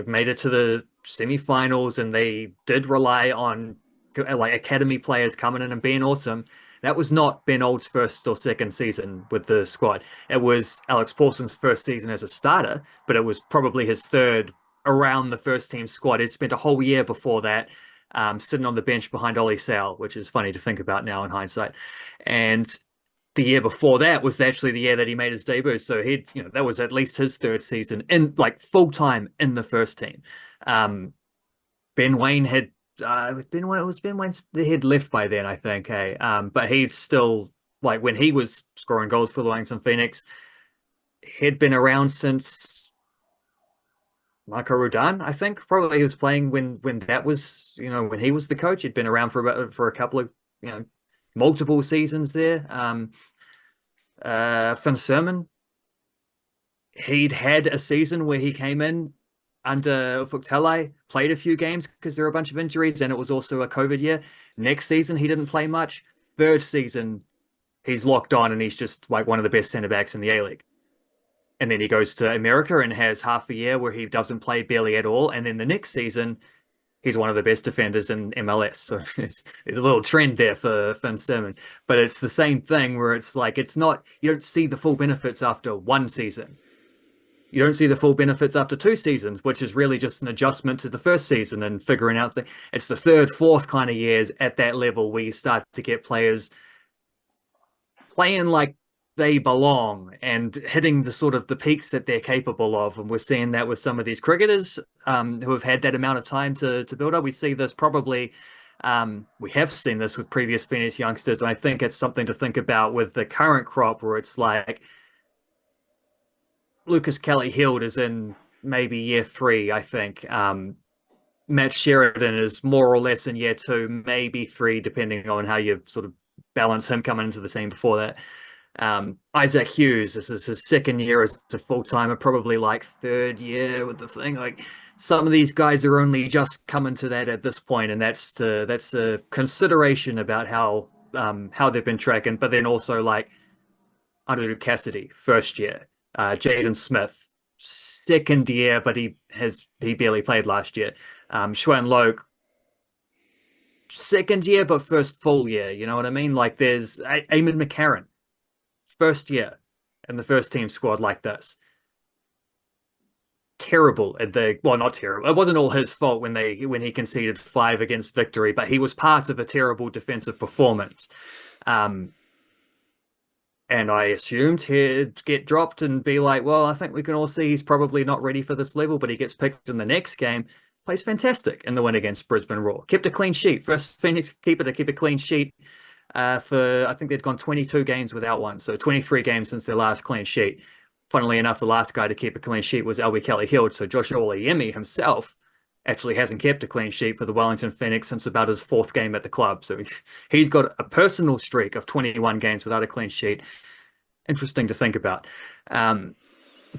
made it to the semi-finals, and they did rely on like academy players coming in and being awesome. That was not Ben Old's first or second season with the squad. It was Alex Paulson's first season as a starter, but it was probably his third around the first team squad. He'd spent a whole year before that sitting on the bench behind Ollie Sal, which is funny to think about now in hindsight. And the year before that was actually the year that he made his debut. So that was at least his third season in like full time in the first team. Ben Wayne had Ben Wayne's the head left by then, I think. Hey, but he'd still like when he was scoring goals for the Wellington Phoenix, he'd been around since Marco Rudan, I think. Probably he was playing when that was when he was the coach. He'd been around for a couple of multiple seasons there. Finn Sermon, he'd had a season where he came in under Fuktele, played a few games because there were a bunch of injuries, and it was also a COVID year. Next season, he didn't play much. Third season, he's locked on, and he's just like one of the best centre backs in the A-League. And then he goes to America and has half a year where he doesn't play barely at all. And then the next season, he's one of the best defenders in MLS. So there's a little trend there for Finn Sermon. But it's the same thing where it's like, you don't see the full benefits after one season. You don't see the full benefits after two seasons, which is really just an adjustment to the first season and figuring out it's the third, fourth kind of years at that level where you start to get players playing like they belong and hitting the sort of the peaks that they're capable of. And we're seeing that with some of these cricketers who have had that amount of time to build up. We see this probably, we have seen this with previous Phoenix youngsters. And I think it's something to think about with the current crop where it's like, Lucas Kelly-Hield is in maybe year 3, I think. Matt Sheridan is more or less in year 2, maybe 3, depending on how you sort of balance him coming into the team before that. Isaac Hughes, this is his second year as a full-timer, probably like third year with the thing. Like some of these guys are only just coming to that at this point, and that's a consideration about how they've been tracking. But then also like Andrew Cassidy, first year. Jaden Smith, second year, but he barely played last year. Xuan Loke, second year, but first full year. You know what I mean? Like there's Eamon McCarron, first year in the first team squad like this. Terrible not terrible. It wasn't all his fault when he conceded 5 against Victory, but he was part of a terrible defensive performance. And I assumed he'd get dropped and be like, well, I think we can all see he's probably not ready for this level, but he gets picked in the next game, plays fantastic in the win against Brisbane Roar. Kept a clean sheet. First Phoenix keeper to keep a clean sheet for, I think they'd gone 22 games without one. So 23 games since their last clean sheet. Funnily enough, the last guy to keep a clean sheet was Albie Kelly-Hield. So Joshua Oyemi himself actually hasn't kept a clean sheet for the Wellington Phoenix since about his 4th game at the club. So he's got a personal streak of 21 games without a clean sheet. Interesting to think about. But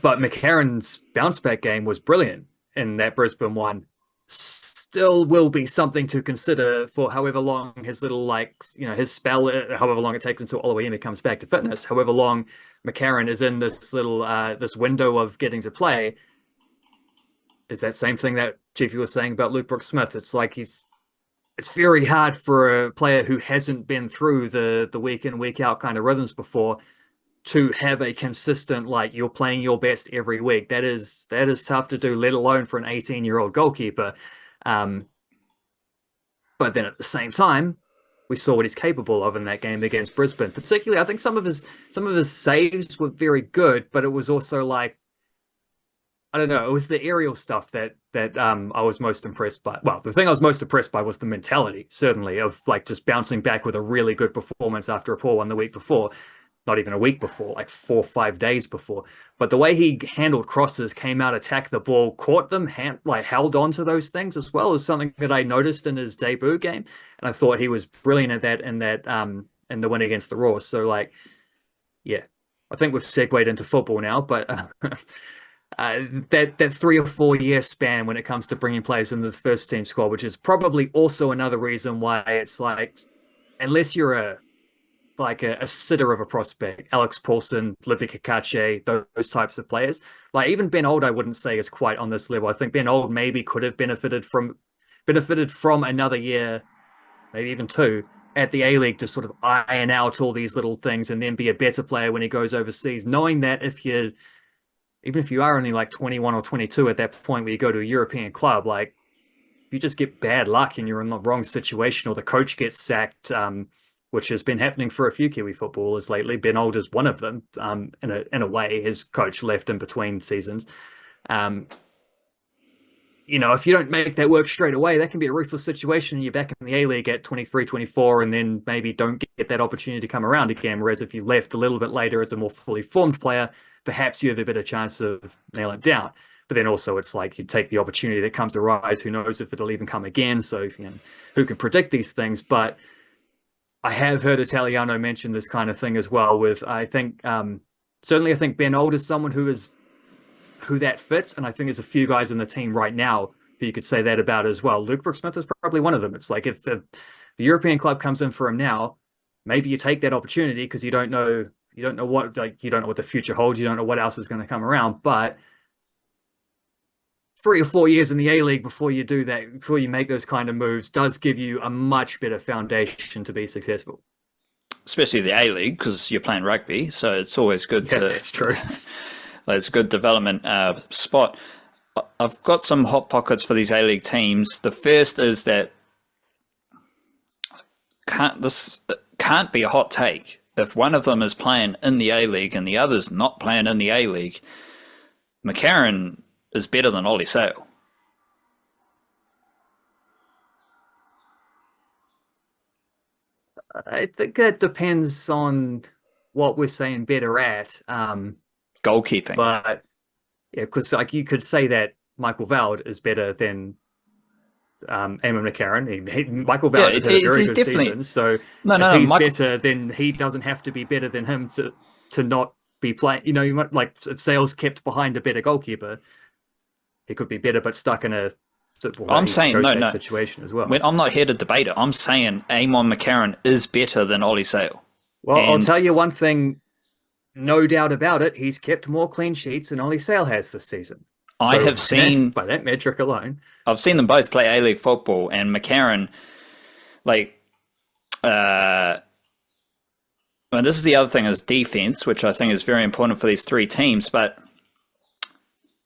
McCarron's bounce back game was brilliant in that Brisbane one. Still will be something to consider for however long his little his spell, however long it takes until Oluwayemi comes back to fitness, however long McCarron is in this little this window of getting to play. Is that same thing that Chiefy was saying about Luke Brooks-Smith? It's like he's it's very hard for a player who hasn't been through the week in, week out kind of rhythms before to have a consistent, like, you're playing your best every week. That is tough to do, let alone for an 18-year-old goalkeeper. But then at the same time, we saw what he's capable of in that game against Brisbane. Particularly, I think some of his saves were very good, but it was also like, I don't know, it was the aerial stuff that I was most impressed by. Well, the thing I was most impressed by was the mentality, certainly, of like just bouncing back with a really good performance after a poor one the week before. Not even a week before, like 4 or 5 days before. But the way he handled crosses, came out, attacked the ball, caught them, held on to those things as well, is something that I noticed in his debut game. And I thought he was brilliant at that in the win against the Raw. So, like, yeah, I think we've segued into football now, but that 3 or 4 year span when it comes to bringing players into the first team squad, which is probably also another reason why it's like, unless you're a sitter of a prospect, Alex Paulson, thenichecache, those types of players. Like even Ben Old, I wouldn't say is quite on this level. I think Ben Old maybe could have benefited from another year, maybe even 2, at the A-League to sort of iron out all these little things and then be a better player when he goes overseas, knowing that even if you are only like 21 or 22 at that point where you go to a European club, like you just get bad luck and you're in the wrong situation or the coach gets sacked, which has been happening for a few Kiwi footballers lately. Ben Old is one of them. In a way, his coach left in between seasons. If you don't make that work straight away, that can be a ruthless situation. And you're back in the A-League at 23, 24, and then maybe don't get that opportunity to come around again. Whereas if you left a little bit later as a more fully formed player, perhaps you have a better chance of nailing it down. But then also it's like you take the opportunity that comes to rise. Who knows if it'll even come again? So, who can predict these things? But I have heard Italiano mention this kind of thing as well with, I think, certainly I think Ben Old is someone who that fits. And I think there's a few guys in the team right now that you could say that about as well. Luke Brooks-Smith is probably one of them. It's like if the European club comes in for him now, maybe you take that opportunity because you don't know what the future holds. You don't know what else is going to come around, but 3 or 4 years in the A-League before you do that, before you make those kind of moves, does give you a much better foundation to be successful. Especially the A-League, because you're playing rugby, so it's always good to... That's true. It's a good development spot. I've got some hot pockets for these A-League teams. The first is that this can't be a hot take. If one of them is playing in the A-League and the other's not playing in the A-League, McCarron is better than Ollie Sale. I think that depends on what we're saying better at. Goalkeeping. But yeah, because like you could say that Michael Veld is better than Eamon McCarron. Michael Veld has had a very good season. So if he's better, then he doesn't have to be better than him to not be playing. You might, like if Sale's kept behind a better goalkeeper, he could be better, but stuck in a situation as well. I'm not here to debate it. I'm saying Eamon McCarron is better than Ollie Sale. Well, I'll tell you one thing, no doubt about it. He's kept more clean sheets than Ollie Sale has this season. I have seen by that metric alone. I've seen them both play A-League football, and McCarron, this is the other thing is defense, which I think is very important for these 3 teams, but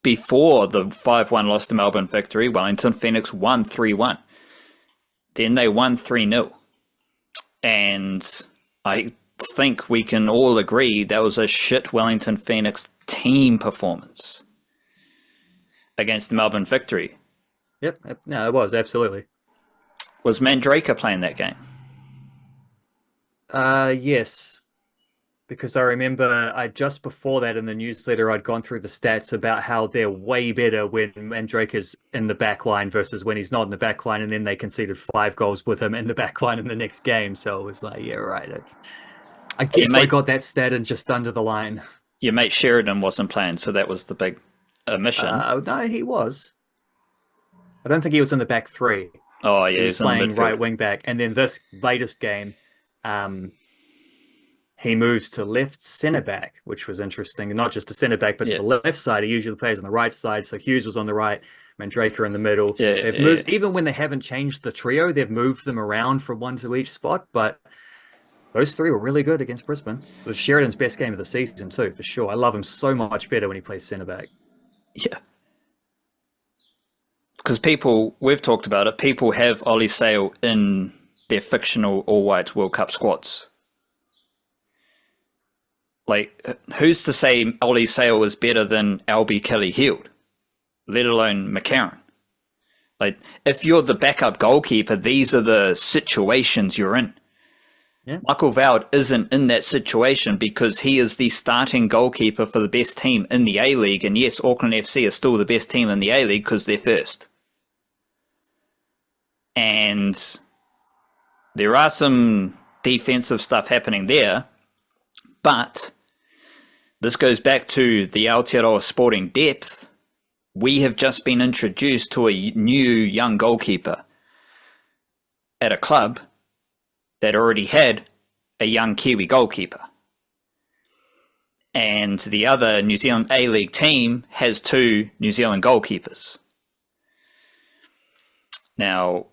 before the 5-1 loss to Melbourne victory, Wellington Phoenix won 3-1. Then they won 3-0. And I think we can all agree that was a shit Wellington Phoenix team performance against the Melbourne victory. Yep. No, it was, absolutely. Was Mandrake playing that game? Yes. Because I remember just before that in the newsletter, I'd gone through the stats about how they're way better when Mandrake is in the back line versus when he's not in the back line, and then they conceded 5 goals with him in the back line in the next game. So it was like, yeah, right. I guess I got that stat in just under the line. Your mate Sheridan wasn't playing, so that was the big omission. No, he was. I don't think he was in the back 3. Oh, yeah. He was playing right wing back. And then this latest game, he moves to left centre back, which was interesting. Not just to centre back, but to the left side. He usually plays on the right side. So Hughes was on the right, Mandraker in the middle. Yeah, They've yeah. moved, even when they haven't changed the trio, they've moved them around from one to each spot. But those three were really good against Brisbane. It was Sheridan's best game of the season too, for sure. I love him so much better when he plays centre back. Yeah. Because we've talked about it, people have Ollie Sale in their fictional All Whites World Cup squads. Like, who's to say Ollie Sale is better than Albie Kelly-Heald, let alone McCarron? Like, if you're the backup goalkeeper, these are the situations you're in. Yeah. Michael Vowd isn't in that situation because he is the starting goalkeeper for the best team in the A-League. And yes, Auckland FC is still the best team in the A-League because they're first. And there are some defensive stuff happening there, but this goes back to the Aotearoa sporting depth. We have just been introduced to a new young goalkeeper at a club that already had a young Kiwi goalkeeper. And the other New Zealand A-League team has 2 New Zealand goalkeepers. Now,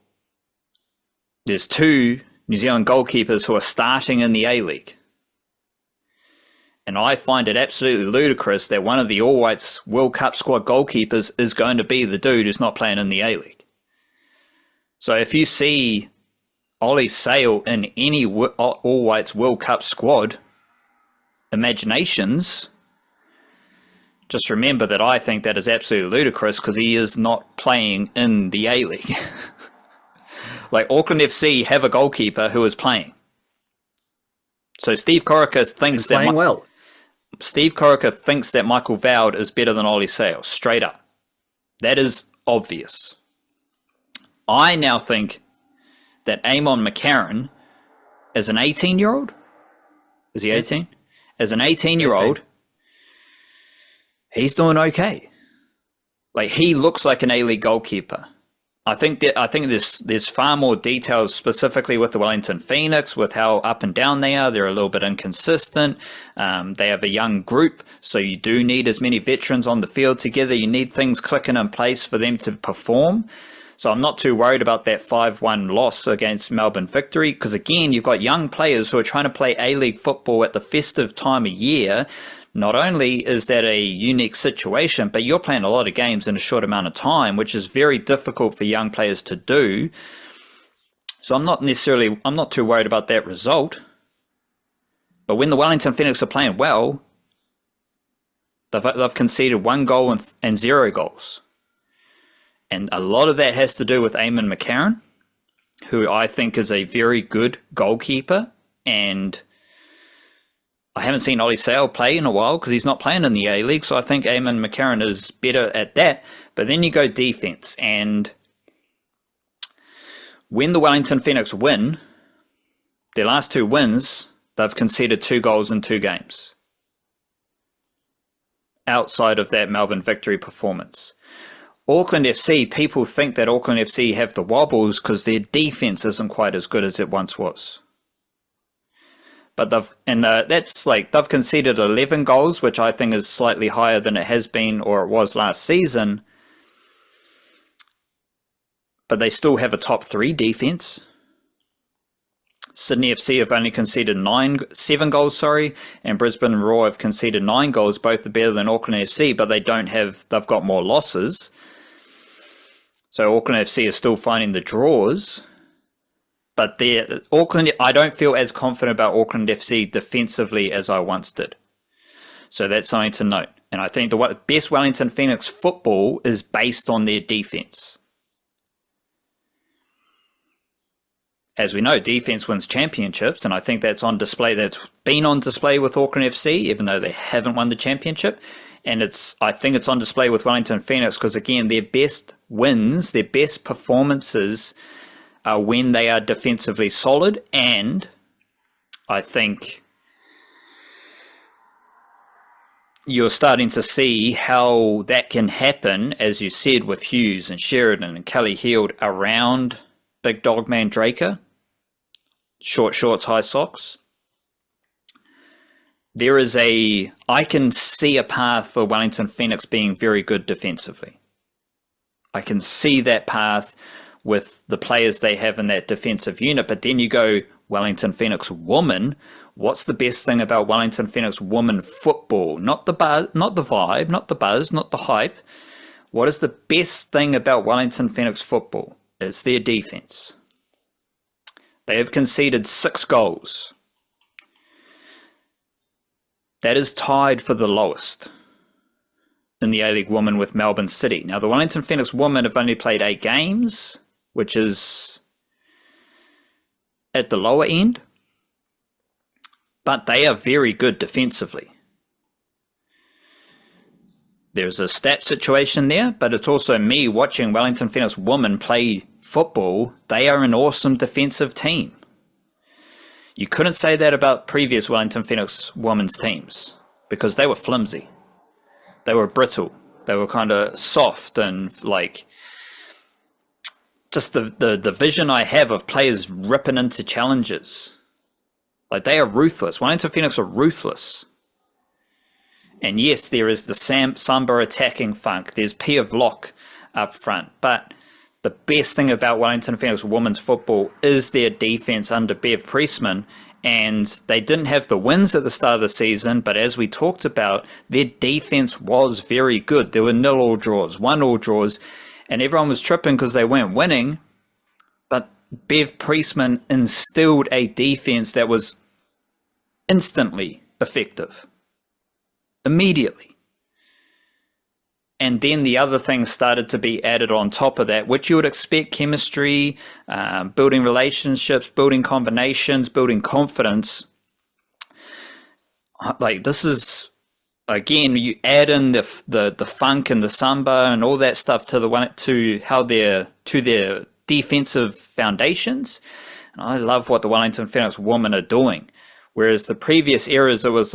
there's 2 New Zealand goalkeepers who are starting in the A-League. And I find it absolutely ludicrous that one of the All Whites World Cup squad goalkeepers is going to be the dude who's not playing in the A-League. So if you see Ollie Sale in any All Whites World Cup squad imaginations, just remember that I think that is absolutely ludicrous because he is not playing in the A-League. Like, Auckland FC have a goalkeeper who is playing. So Steve Corica thinks that Playing well. Steve Corica thinks that Michael Vowd is better than Ollie Sale, straight up. That is obvious. I now think that Amon McCarron, as an 18-year-old, is he 18? As an 18-year-old, he's doing okay. Like, he looks like an A-League goalkeeper. I think there's far more details specifically with the Wellington Phoenix, with how up and down they are. They're a little bit inconsistent. They have a young group, so you do need as many veterans on the field together. You need things clicking in place for them to perform. So I'm not too worried about that 5-1 loss against Melbourne Victory, because again, you've got young players who are trying to play A-League football at the festive time of year. Not only is that a unique situation, but you're playing a lot of games in a short amount of time, which is very difficult for young players to do. So I'm not too worried about that result. But when the Wellington Phoenix are playing well, they've conceded 1 goal and 0 goals. And a lot of that has to do with Eamon McCarron, who I think is a very good goalkeeper. And I haven't seen Ollie Sale play in a while because he's not playing in the A-League, so I think Eamon McCarron is better at that. But then you go defense, and when the Wellington Phoenix win, their last 2 wins, they've conceded 2 goals in 2 games outside of that Melbourne Victory performance. Auckland FC, people think that Auckland FC have the wobbles because their defense isn't quite as good as it once was. But they've conceded 11 goals, which I think is slightly higher than it has been or it was last season. But they still have a top 3 defense. Sydney FC have only conceded 7 goals, and Brisbane Roar have conceded 9 goals. Both are better than Auckland FC, but they've got more losses. So Auckland FC is still finding the draws. But I don't feel as confident about Auckland FC defensively as I once did. So that's something to note. And I think the best Wellington Phoenix football is based on their defense. As we know, defense wins championships, and I think that's on display. That's been on display with Auckland FC, even though they haven't won the championship. And I think it's on display with Wellington Phoenix because, again, their best wins, their best performances when they are defensively solid. And I think you're starting to see how that can happen, as you said, with Hughes and Sheridan and Kelly-Heald around Big Dog Man Draker. Short shorts, high socks. I can see a path for Wellington Phoenix being very good defensively. I can see that path with the players they have in that defensive unit. But then you go Wellington Phoenix woman. What's the best thing about Wellington Phoenix woman football? Not the buzz, not the vibe, not the buzz, not the hype. What is the best thing about Wellington Phoenix football? It's their defense. They have conceded 6 goals. That is tied for the lowest in the A-League women with Melbourne City. Now, the Wellington Phoenix women have only played 8 games, which is at the lower end. But they are very good defensively. There's a stat situation there, but it's also me watching Wellington Phoenix women play football. They are an awesome defensive team. You couldn't say that about previous Wellington Phoenix women's teams because they were flimsy. They were brittle. They were kind of soft and like just the vision I have of players ripping into challenges. Like they are ruthless. Wellington Phoenix are ruthless. And yes, there is the Samba attacking funk. There's Pia Vlock up front. But the best thing about Wellington Phoenix women's football is their defense under Bev Priestman. And they didn't have the wins at the start of the season, but as we talked about, their defense was very good. There were 0-0 draws, 1-1 draws, and everyone was tripping because they weren't winning. But Bev Priestman instilled a defense that was instantly effective. Immediately. And then the other things started to be added on top of that, which you would expect: chemistry, building relationships, building combinations, building confidence. Like this is, again, you add in the funk and the samba and all that stuff to their defensive foundations. And I love what the Wellington Phoenix women are doing. Whereas the previous eras, it was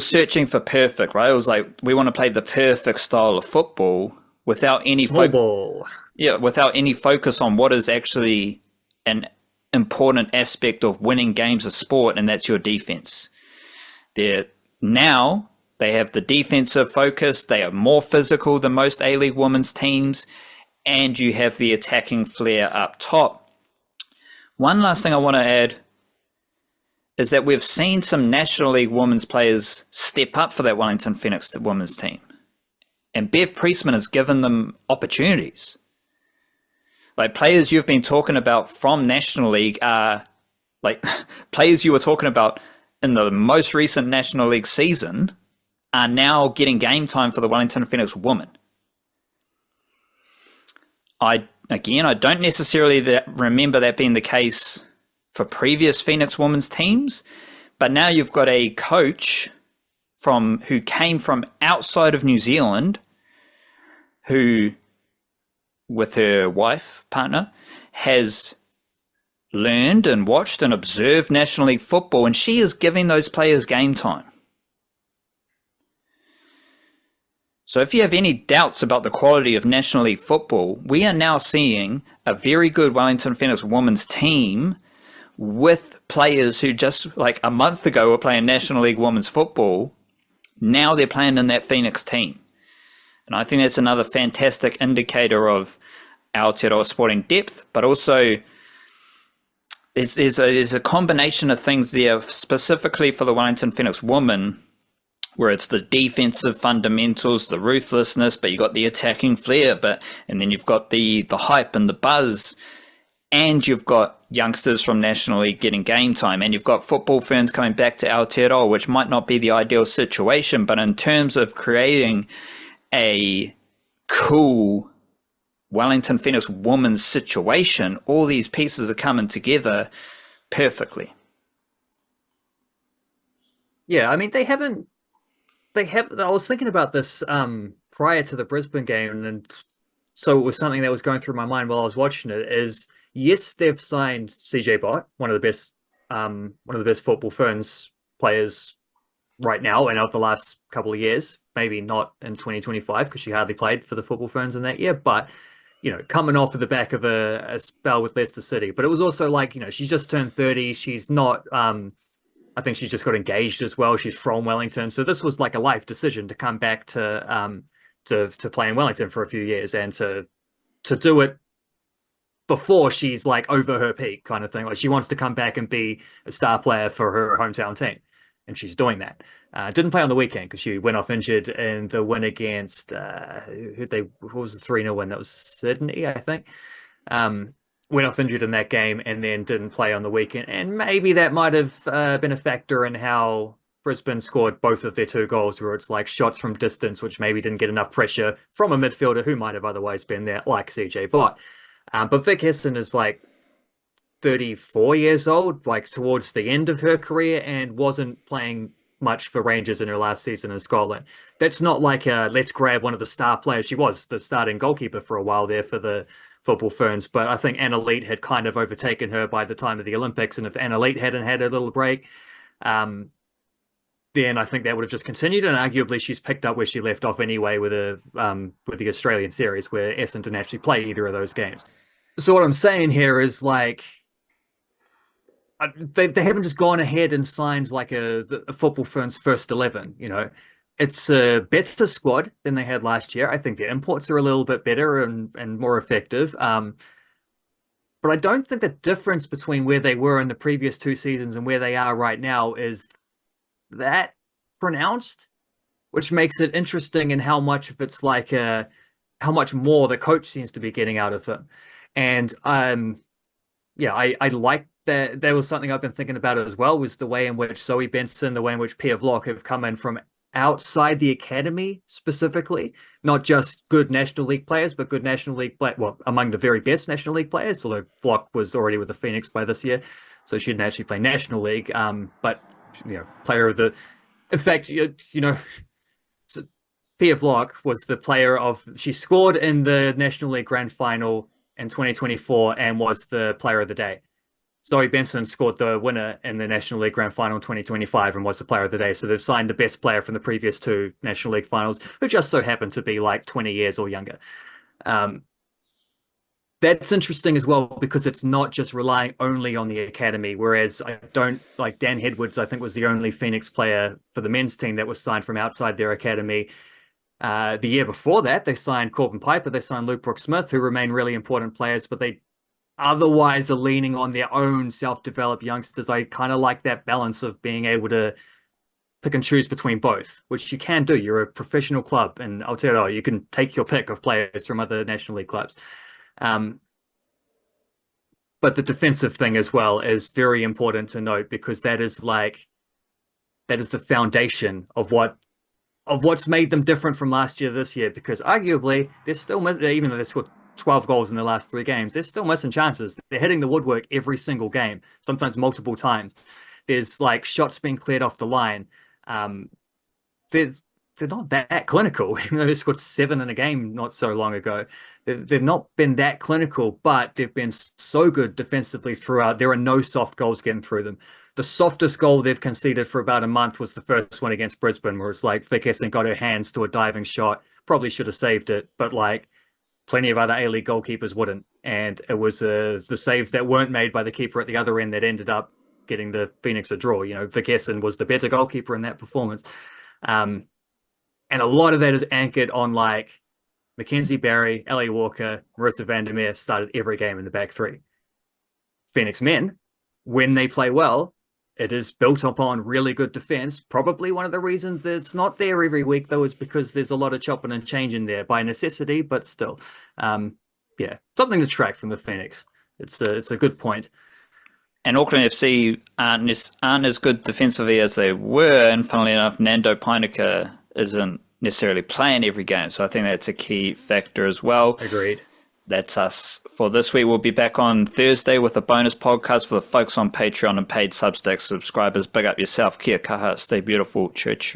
searching for perfect, right? It was like we want to play the perfect style of football without any without any focus on what is actually an important aspect of winning games of sport, and that's your defense. Now they have the defensive focus. They are more physical than most A-League women's teams, and you have the attacking flair up top. One last thing I want to add is that we've seen some National League women's players step up for that Wellington Phoenix women's team. And Bev Priestman has given them opportunities. Like players you've been talking about from National League are like players you were talking about in the most recent National League season are now getting game time for the Wellington Phoenix women. I don't necessarily remember that being the case for previous Phoenix women's teams, but now you've got a coach who came from outside of New Zealand, who, with her partner, has learned and watched and observed National League football, and she is giving those players game time. So if you have any doubts about the quality of National League football, we are now seeing a very good Wellington Phoenix women's team with players who just like a month ago were playing National League women's football. Now they're playing in that Phoenix team. And I think that's another fantastic indicator of Aotearoa sporting depth, but also there's a combination of things there specifically for the Wellington Phoenix women, where it's the defensive fundamentals, the ruthlessness, but you got the attacking flair, and then you've got the hype and the buzz, and you've got youngsters from National League getting game time, and you've got football ferns coming back to Aotearoa, which might not be the ideal situation, but in terms of creating a cool Wellington Phoenix women's situation, all these pieces are coming together perfectly. Yeah, I mean, I was thinking about this prior to the Brisbane game, and so it was something that was going through my mind while I was watching it, is yes, they've signed CJ Bott, one of the best football ferns players right now and of the last couple of years. Maybe not in 2025 because she hardly played for the football ferns in that year, but coming off of the back of a spell with Leicester City. But it was also like, she's just turned 30. She's not I think she's just got engaged as well. She's from Wellington, so this was like a life decision to come back to play in Wellington for a few years and to do it before she's like over her peak kind of thing. Like she wants to come back and be a star player for her hometown team, and she's doing that. Didn't play on the weekend because she went off injured in the win against what was the 3-0 win? That was Sydney, I think. Went off injured in that game and then didn't play on the weekend. And maybe that might have been a factor in how Brisbane scored both of their 2 goals, where it's like shots from distance, which maybe didn't get enough pressure from a midfielder who might have otherwise been there, like CJ Bott. But Vic Hesson is like 34 years old, like towards the end of her career, and wasn't playing much for Rangers in her last season in Scotland. That's not like let's grab one of the star players. She was the starting goalkeeper for a while there for the Football Ferns, but I think Anna Leet had kind of overtaken her by the time of the Olympics, and if Anna Leet hadn't had a little break, then I think that would have just continued, and arguably she's picked up where she left off anyway with the Australian series, where Essen didn't actually play either of those games. So what I'm saying here is like they haven't just gone ahead and signed like a Football Ferns first 11. You know, it's a better squad than they had last year. I think their imports are a little bit better and more effective. But I don't think the difference between where they were in the previous 2 seasons and where they are right now is that pronounced, which makes it interesting in how much of it's like how much more the coach seems to be getting out of them. And I like that. There was something I've been thinking about as well, was the way in which Zoe Benson, the way in which Pia Vlok have come in from outside the academy specifically, not just good National League players, but good National League among the very best National League players, although Vlok was already with the Phoenix by this year, so she didn't actually play National League, but player of the, in fact, so Pia Vlok was the player of, she scored in the National League Grand Final in 2024 and was the player of the day. Zoe Benson scored the winner in the National League Grand Final in 2025 and was the player of the day. So they've signed the best player from the previous 2 National League finals, who just so happened to be like 20 years or younger. That's interesting as well, because it's not just relying only on the academy, whereas I don't like Dan Hedwards, I think, was the only Phoenix player for the men's team that was signed from outside their academy. The year before that, they signed Corbin Piper, they signed Luke Brooks-Smith, who remain really important players, but they otherwise are leaning on their own self-developed youngsters. I kind of like that balance of being able to pick and choose between both, which you can do. You're a professional club, and Aotearoa, you can take your pick of players from other National League clubs. But the defensive thing as well is very important to note, because that is the foundation of what's made them different from last year this year, because arguably they're still, even though they scored 12 goals in the last 3 games, they're still missing chances. They're hitting the woodwork every single game, sometimes multiple times. There's like shots being cleared off the line. They're not that clinical, even though they scored 7 in a game not so long ago. They've not been that clinical, but they've been so good defensively throughout. There are no soft goals getting through them. The softest goal they've conceded for about a month was the first one against Brisbane, where it's like Vic Hesson got her hands to a diving shot, probably should have saved it, but like plenty of other A-League goalkeepers wouldn't. And it was the saves that weren't made by the keeper at the other end that ended up getting the Phoenix a draw. Vic Hesson was the better goalkeeper in that performance. And a lot of that is anchored on like Mackenzie Barry, Ellie Walker, Marissa Vandermeer started every game in the back 3. Phoenix men, when they play well, it is built upon really good defense. Probably one of the reasons that it's not there every week, though, is because there's a lot of chopping and changing there by necessity, but still. Something to track from the Phoenix. It's a good point. And Auckland FC aren't as good defensively as they were, and funnily enough, Nando Peinecker isn't necessarily playing every game, so I think that's a key factor as well. Agreed. That's us for this week. We'll be back on Thursday with a bonus podcast for the folks on Patreon and paid Substack subscribers. Big up yourself. Kia kaha. Stay beautiful. Church.